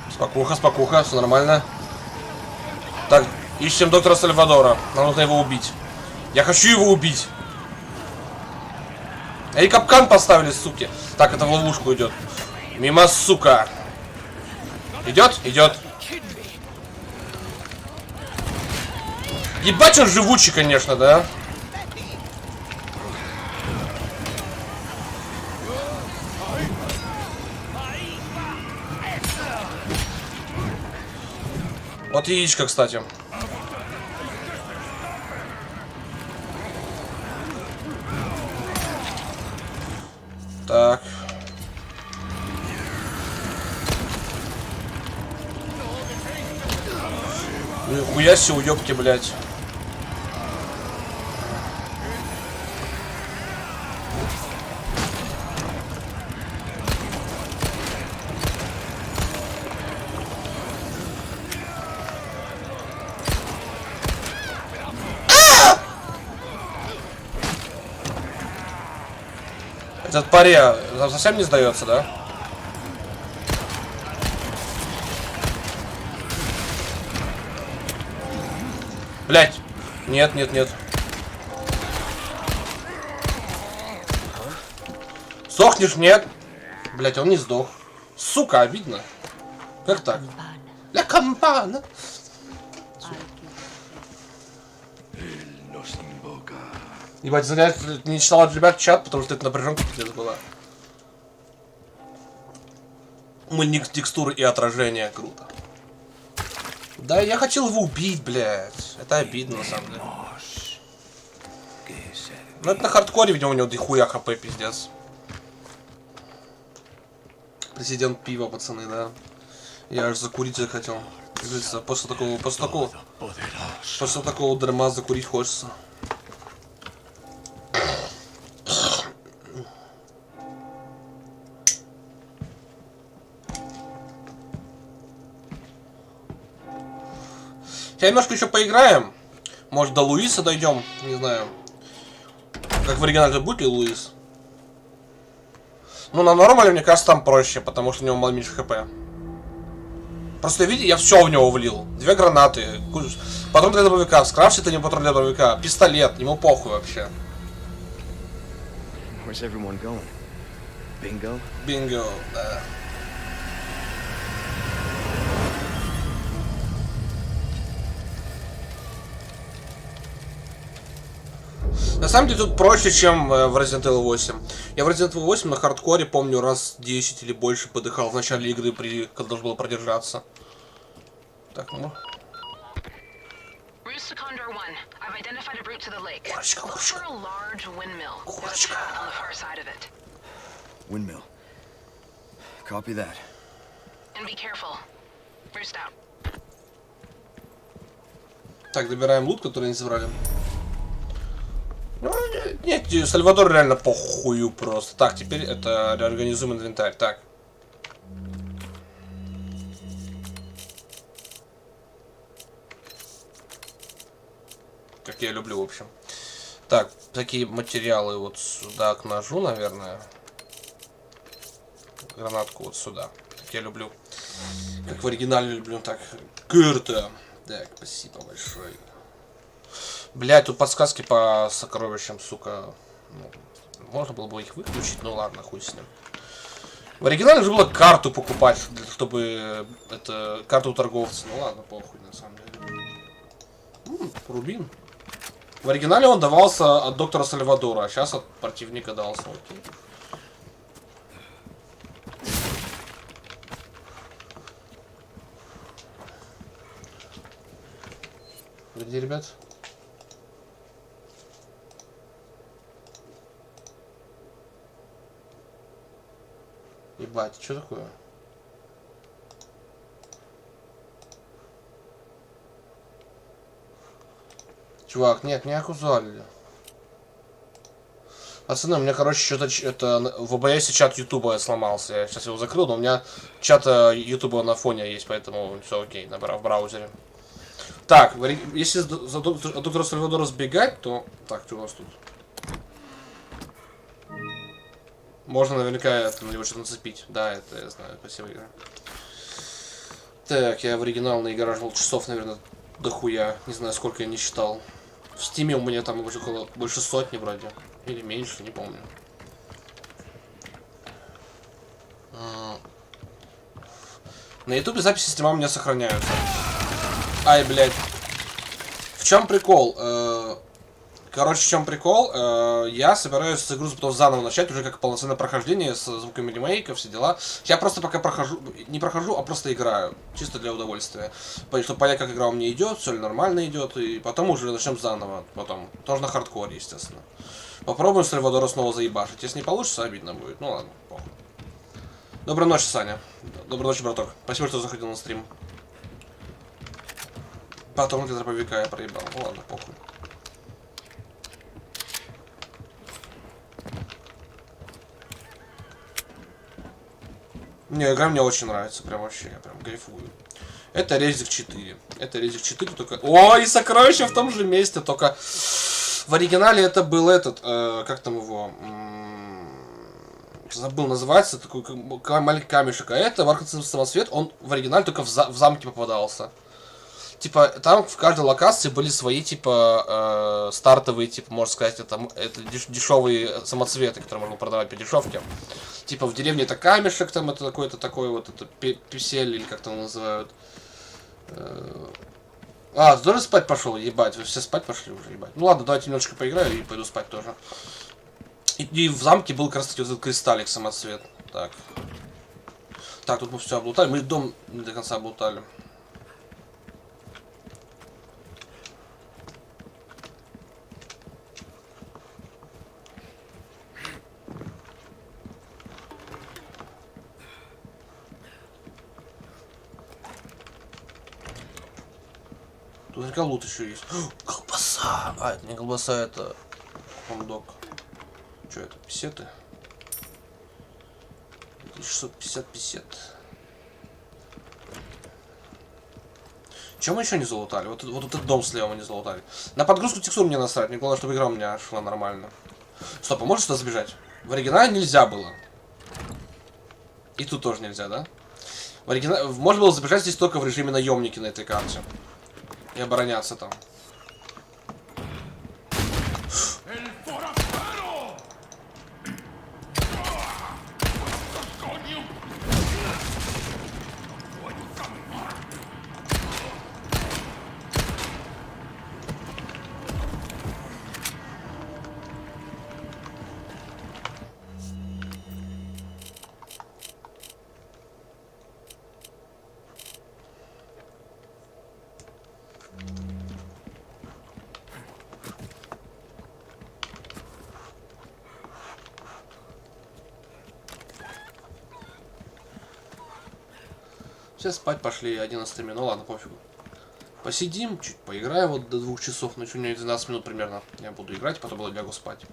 Спокуха, спокуха, все нормально. Так, ищем доктора Сальвадора. Нам нужно его убить. Я хочу его убить. И капкан поставили, суки. Так, это в ловушку идет. Мимо, сука. Идет? Идет. Ебать, он живучий, конечно, да? Вот яичко, кстати. Так. Нихуя себе, уёбки, блядь. Этот паря совсем не сдается, да? Блять! Нет, нет, нет. Сохнешь, нет? Блять, он не сдох. Сука, обидно. Как так? Ля кампана. Ебать, не читал от ребят чат, потому что это напряженка пиздец была. Мыльник текстуры и отражения. Круто. Да, я хотел его убить, блядь. Это обидно, на самом деле. Ну, это на хардкоре, видимо, у него дохуя хп, пиздец. Президент пива, пацаны, да. Я аж закурить захотел. После такого драма закурить хочется. Сейчас немножко еще поиграем. Может, до Луиса дойдем. Не знаю. Как в оригинале будет ли Луис? Ну, на нормале, мне кажется, там проще, потому что у него мало меньше хп. Просто, видите, я все в него влил. 2 гранаты, патрон для дробовика, скрафчит не патрон для дробовика, пистолет, ему похуй вообще. Бинго, да. На самом деле тут проще, чем в Resident Evil 8. Я в Resident Evil 8 на хардкоре, помню, раз 10 или больше подыхал в начале игры, когда должно было продержаться. Так, ну. Курочка, курочка. Курочка. Windmill. Copy that. Так, добираем лут, который не забрали. Ну, нет, Сальвадор реально похую просто. Так, теперь это реорганизуем инвентарь. Так. Как я люблю, в общем. Так, такие материалы вот сюда к ножу, наверное. Гранатку вот сюда. Как я люблю. Как в оригинале люблю. Так, Карта. Так, спасибо большое. Блять, тут подсказки по сокровищам, сука. Ну, можно было бы их выключить, ну ладно, хуй с ним. В оригинале же было карту покупать, чтобы это карту у торговца. Ну ладно, похуй на самом деле. Рубин. В оригинале он давался от доктора Сальвадора, а сейчас от противника дался. Окей. Где, ребят? Ебать, что такое? Чувак, нет, не окузали. Пацаны, у меня, короче, что-то это в ОБС чат Ютуба сломался. Я сейчас его закрыл, но у меня чат Ютуба на фоне есть, поэтому все окей, в браузере. Так, если за доктора Сальвадора сбегать, то... Так, что у нас тут? Можно наверняка на него что-то нацепить. Да, это я знаю, спасибо, игра. Так, я в оригинал наиграл часов, наверное, дохуя. Не знаю, сколько я не считал. В стиме у меня там около больше сотни вроде. Или меньше, не помню. На ютубе записи стрима у меня сохраняются. Ай, блядь. В чем прикол? Короче, в чем прикол? Я собираюсь игру потом заново начать, уже как полноценное прохождение с звуками ремейка, все дела. Я просто пока прохожу, не прохожу, а просто играю. Чисто для удовольствия. Чтобы понять, как игра у меня идет, все ли нормально идет, и потом уже начнем заново. Потом. Тоже на хардкоре, естественно. Попробуем Сальвадора снова заебашить. Если не получится, обидно будет. Ну ладно, похуй. Доброй ночи, Саня. Доброй ночи, браток. Спасибо, что заходил на стрим. Потом для дробовика я проебал. Ну ладно, похуй. Не, игра мне очень нравится, прям вообще, я прям кайфую. Это резик 4. Это резик 4, только... О, и сокровище в том же месте, только... В оригинале это был этот, как там его... Забыл, называется, такой маленький камешек. А это Вархатский самоцвет, он в оригинале только в замке попадался. Типа, там в каждой локации были свои, типа, стартовые, типа, можно сказать, это дешевые самоцветы, которые можно продавать по дешевке. Типа, в деревне это камешек, там это какой-то такой вот, это писель, или как там называют. А, ты тоже спать пошел? Ебать, вы все спать пошли уже, ебать. Ну ладно, давайте немножко поиграю и пойду спать тоже. И в замке был как раз таки вот этот кристаллик самоцвет. Так. Так, тут мы все облутали. Мы дом не до конца облутали. Наверняка лут еще есть. Колбаса! А, это не колбаса, это хот-дог. Что это? Писеты? 1650. Чем мы еще не залутали? Вот этот дом слева мы не залутали. На подгрузку текстур мне насрать. Мне главное, чтобы игра у меня шла нормально. Стоп, а можешь сюда забежать? В оригинале нельзя было. И тут тоже нельзя, да? В оригинале... Можно было забежать здесь только в режиме наемники на этой карте. И обороняться там. Все спать пошли 11 минут, ну ладно, пофигу. Посидим, чуть поиграем вот до 2 часов, ну что, у меня 12 минут примерно. Я буду играть, потом лягу спать.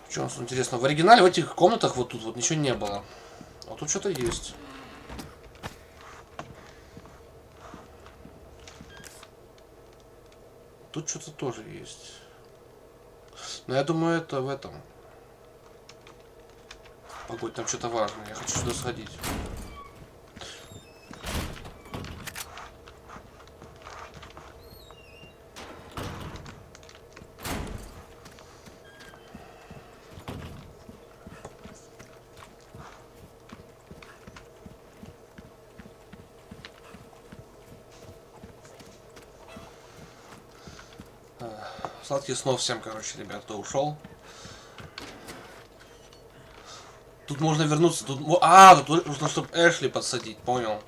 Что у нас интересно? В оригинале в этих комнатах вот тут вот ничего не было. А тут что-то есть. Тут что-то тоже есть. Но я думаю, это в этом. Погодь, там что-то важное. Я хочу сюда сходить. Сладких снов всем, короче, ребят, кто ушел. Тут можно вернуться. Тут... тут нужно, чтобы Эшли подсадить, понял.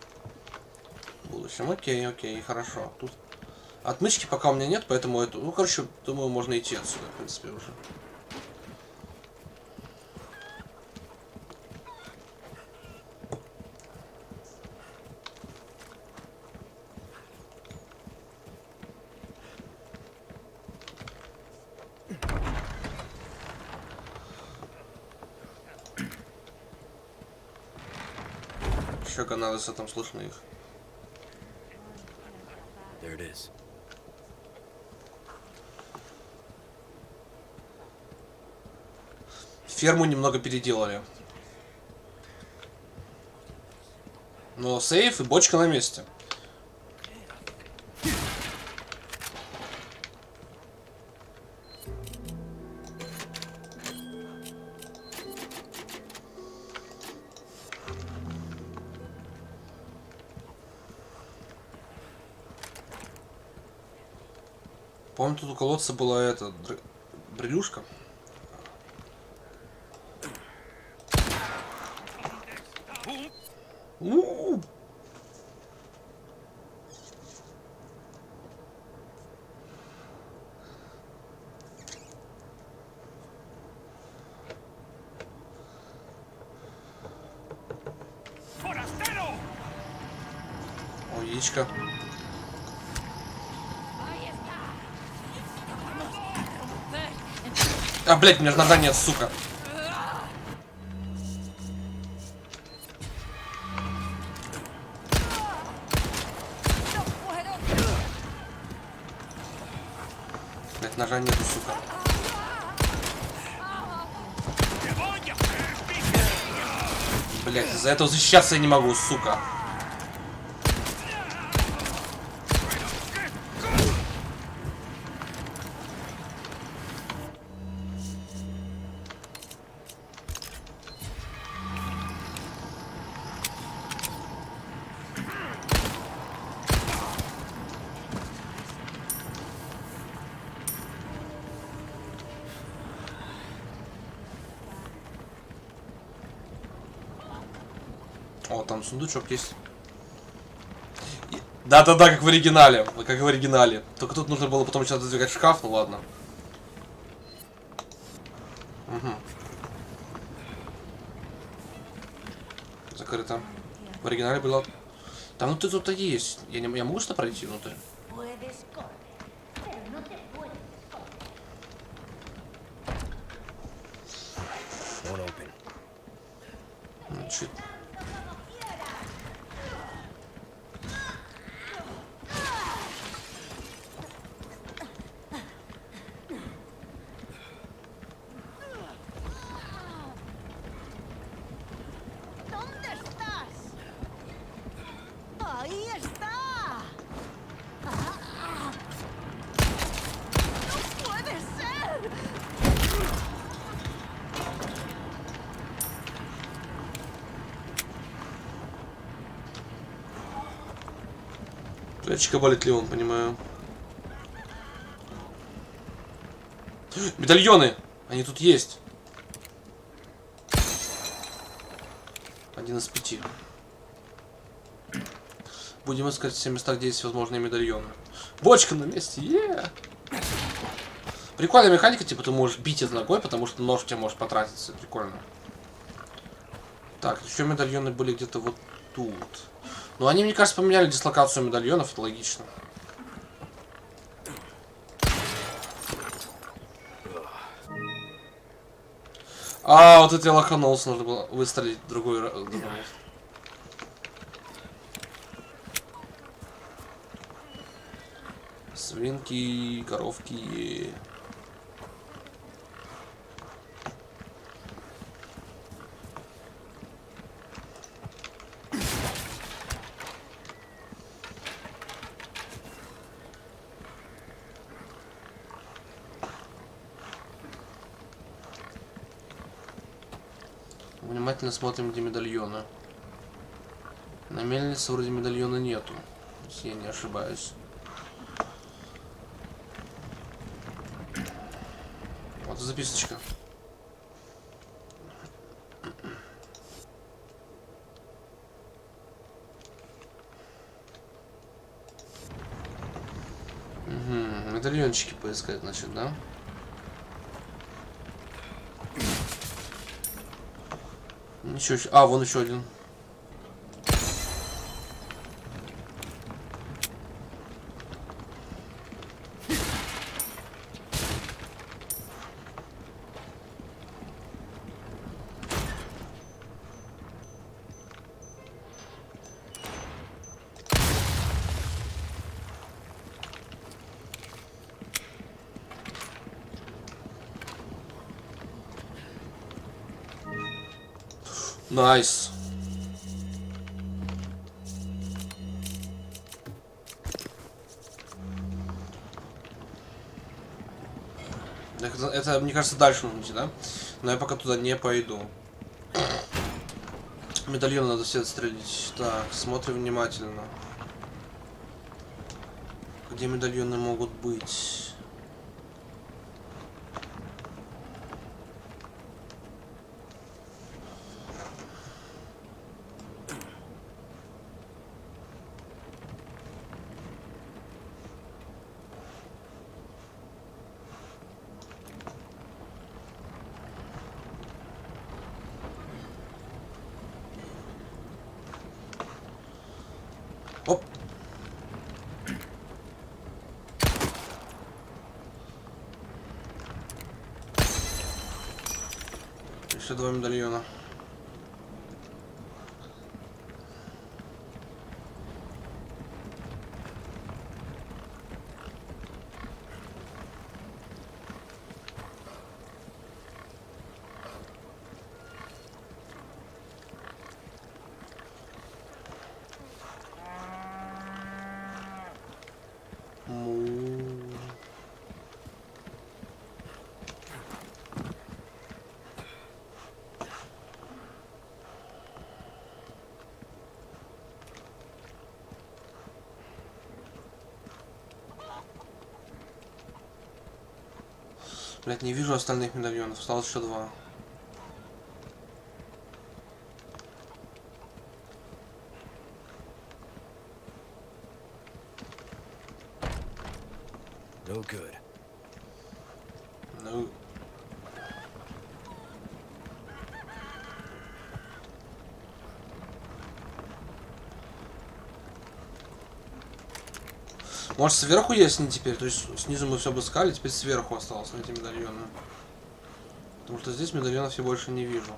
В будущем. Окей, окей, хорошо. Тут отмычки пока у меня нет, поэтому это. Ну, короче, думаю, можно идти отсюда, в принципе, уже. Еще каналы с этим слышно их. There it is. Ферму немного переделали. Но сейф и бочка на месте. По-моему, тут у колодца была эта брелюшка. О, яичко. А, блядь, у меня ножа нет, сука. Блядь, ножа нету, сука. Блядь, из-за этого защищаться я не могу, сука. О, там сундучок есть. Да-да-да, как в оригинале. Как в оригинале. Только тут нужно было потом сейчас отодвигать шкаф, ну ладно. Угу. Закрыто. В оригинале было... Там внутри кто-то есть. Я могу что пройти внутрь? Значит. Чикаболит ли он, понимаю. Медальоны! Они тут есть. 1 из 5. Будем искать все места, где есть возможные медальоны. Бочка на месте, Прикольная механика, типа ты можешь бить это ногой, потому что нож у тебя может потратиться. Прикольно. Так, еще медальоны были где-то вот тут. Ну, они, мне кажется, поменяли дислокацию медальонов, это логично. А, вот это я лоханулся, нужно было выстрелить в другой раз. Свинки, коровки. Внимательно смотрим, где медальоны. На мельнице вроде медальона нету, если я не ошибаюсь. Вот записочка. Угу, медальончики поискать, значит, да? Ничего. А, вон еще один. Найс. Это, мне кажется, дальше нужно идти, да? Но я пока туда не пойду. Медальоны надо все отстрелить. Так, смотрим внимательно. Где медальоны могут быть? Оп. Еще 2 медальона. Блять, не вижу остальных медальонов. Осталось еще 2. No good. No. Может, сверху есть они теперь? То есть снизу мы все обыскали, теперь сверху осталось эти медальоны. Потому что здесь медальонов я больше не вижу.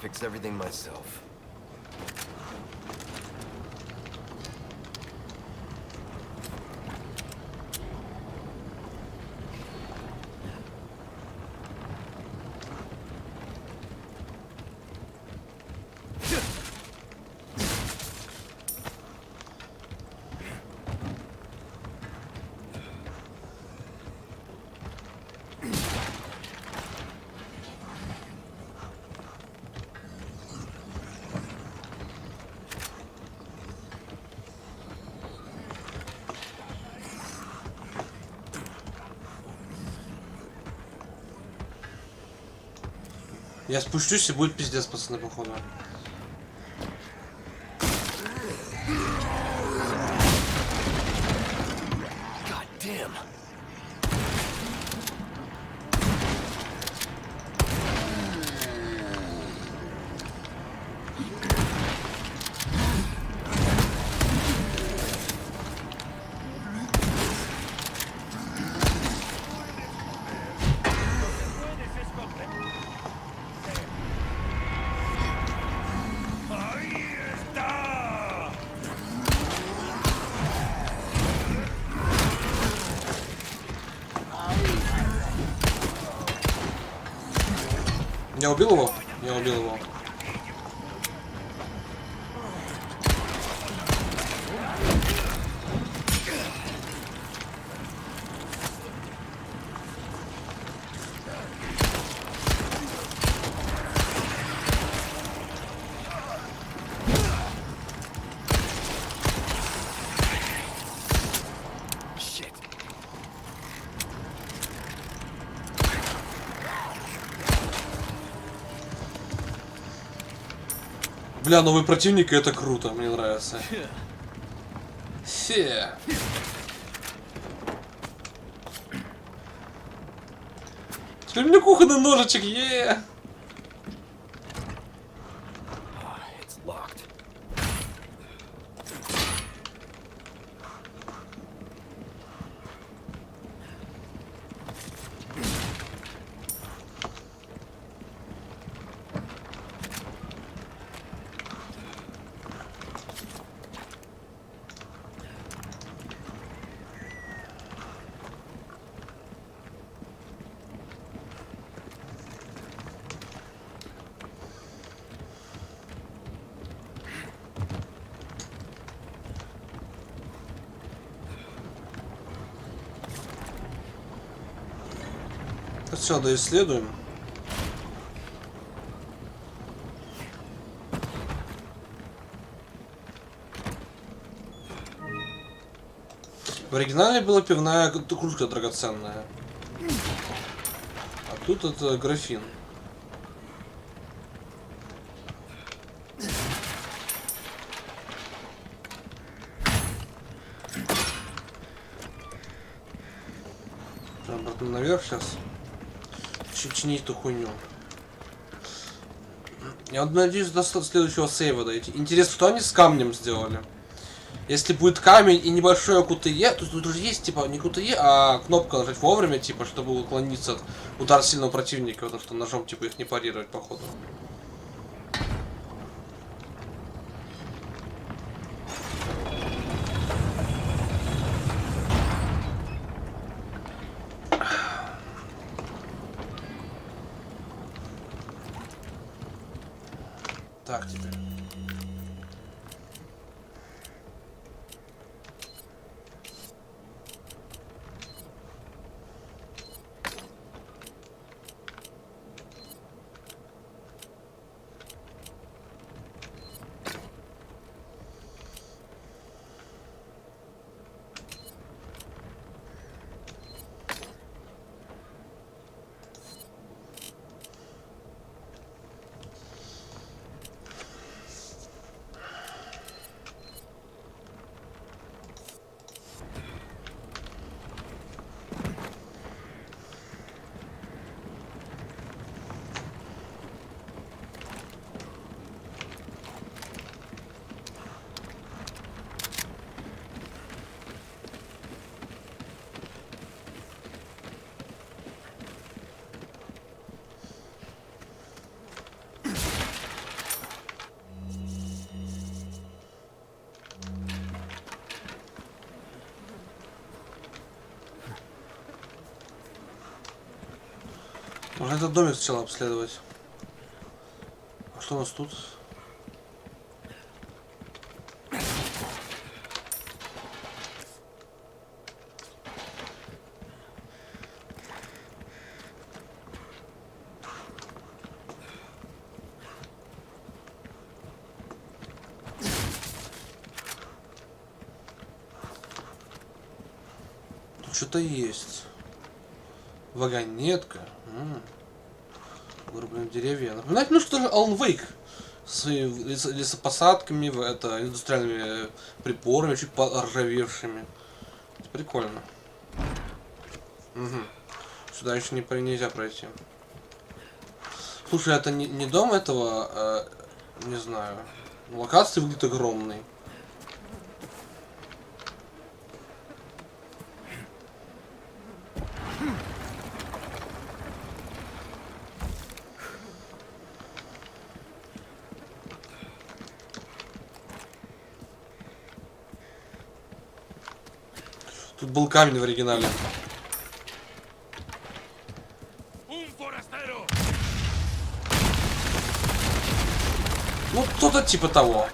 Fix everything myself. Я спущусь и будет пиздец, пацаны, походу. Я убил его? Я убил его. Бля, новый противник, и это круто, мне нравится. Фе. Теперь мне кухонный ножичек, е. Все, доисследуем. В оригинале была пивная кружка драгоценная. А тут это графин. Обратно наверх сейчас. Чинить эту хуйню. Я вот надеюсь до следующего сейва дойти. Интересно, что они с камнем сделали? Если будет камень и небольшое КТЕ, то тут уже есть типа не КТЕ, а кнопка нажать вовремя, типа, чтобы уклониться от удара сильного противника, потому что ножом типа их не парировать походу. Так теперь. Нужно этот домик сначала обследовать. А что у нас тут? Тут что-то есть. Вагонетка. Вырубленные деревья. Напоминает немножко даже Alan Wake. Со своими лесопосадками, индустриальными приборами, чуть поржавевшими. Это прикольно. Угу. Сюда еще нельзя пройти. Слушай, это не дом этого, не знаю. Локация выглядит огромной. Тут был камень в оригинале. Ну, кто-то типа того.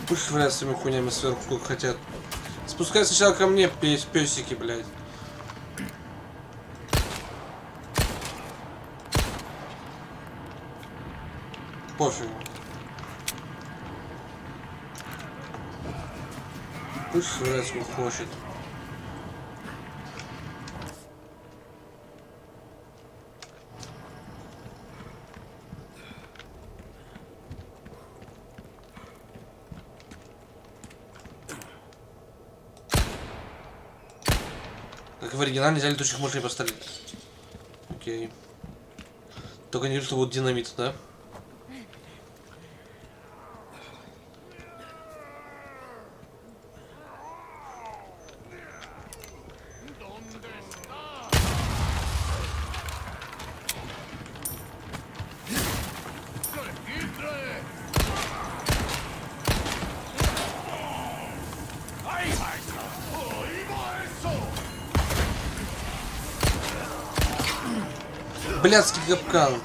Пусть швыряют своими хуйнями сверху, как хотят. Спускай сначала ко мне, песики, блядь. Пофигу. Пусть швыряет сколько хочет. Как в оригинале взяли летучих мышей поставили. Окей. Только не говорит, что будет динамит, да? Блядский капкан.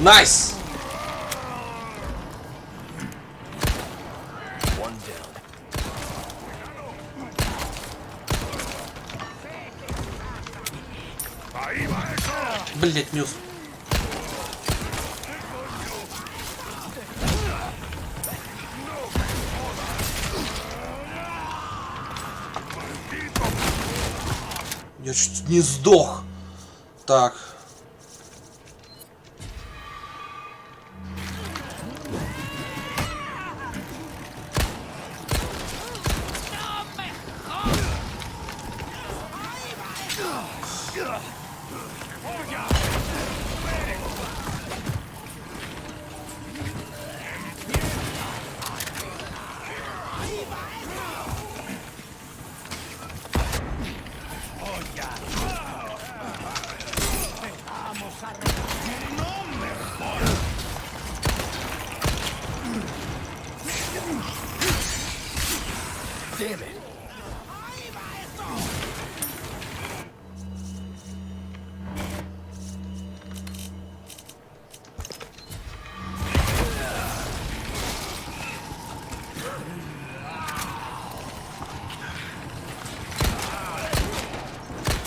Найс! Блять, не успел. Я чуть не сдох. Так. Damn it.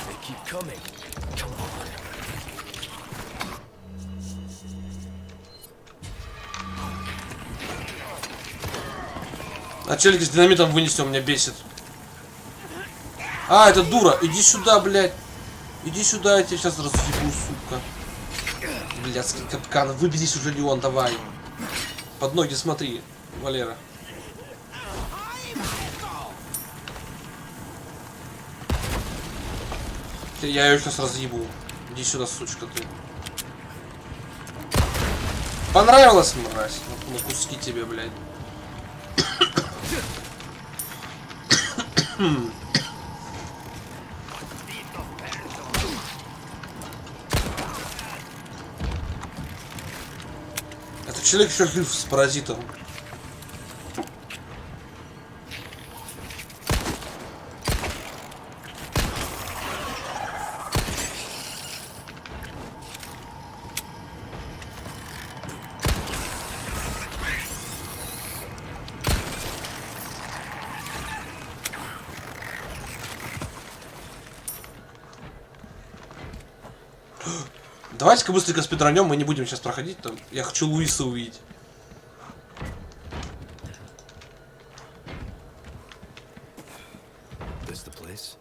They keep coming. Come on. А челики с динамитом вынести, он меня бесит. А, это дура. Иди сюда, блядь. Иди сюда, я тебя сейчас разъебу, сука. Блядский капкан. Выберись уже, Леон, давай. Под ноги смотри, Валера. Я ее сейчас разъебу. Иди сюда, сучка ты. Понравилось, мразь? На куски тебе, блядь. Этот человек еще жив с паразитом. Давайте-ка быстренько спидранем, мы не будем сейчас проходить там. Я хочу Луиса увидеть. This the place?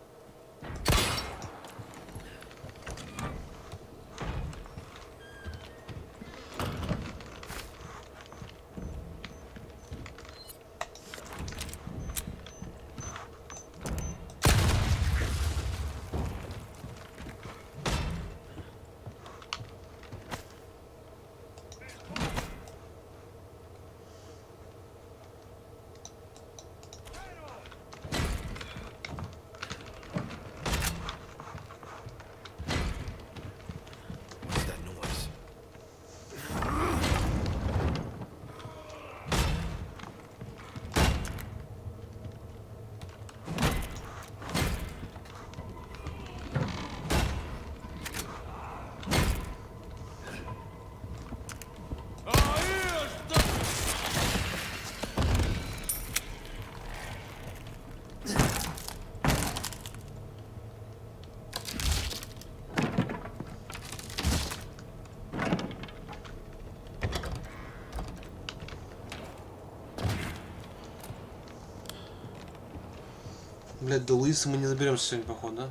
Блядь, до Луиса мы не доберемся сегодня, походу, да?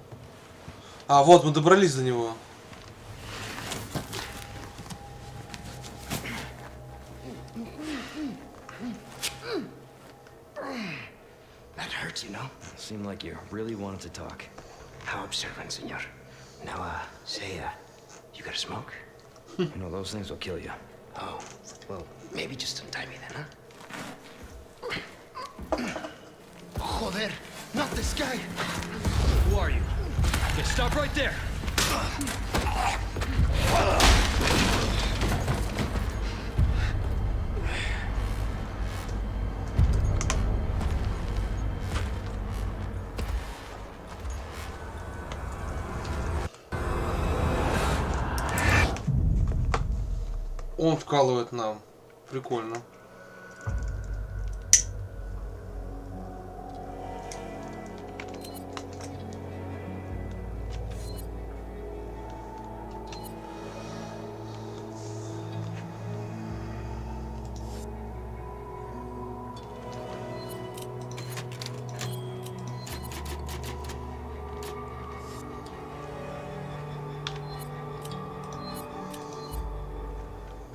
А, вот, мы добрались до него. That hurts, you know? Seemed like you really wanted to talk. How observant, senor. Now, say, you got a smoke? You know, those things will kill you. Oh, well, maybe just untie me then, huh? Joder, not this guy. Who are you? Okay, stop right there. Он вкалывает нам. Прикольно.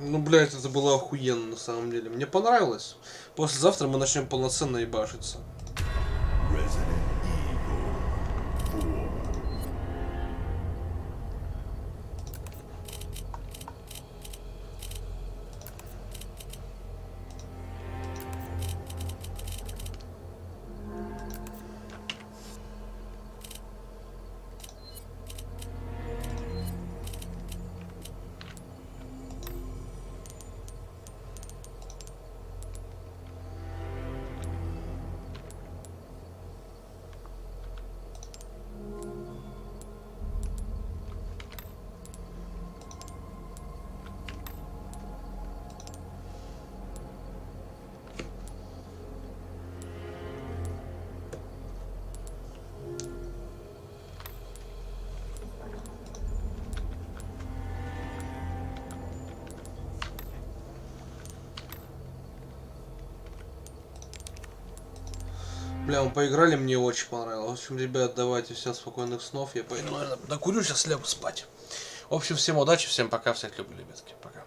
Ну, блядь, это было охуенно, на самом деле. Мне понравилось. Послезавтра мы начнем полноценно ебашиться. Бля, мы поиграли, мне очень понравилось. В общем, ребят, давайте, всем спокойных снов. Я пойду, наверное, докурю, сейчас лягу спать. В общем, всем удачи, всем пока, всех люблю, ребятки. Пока.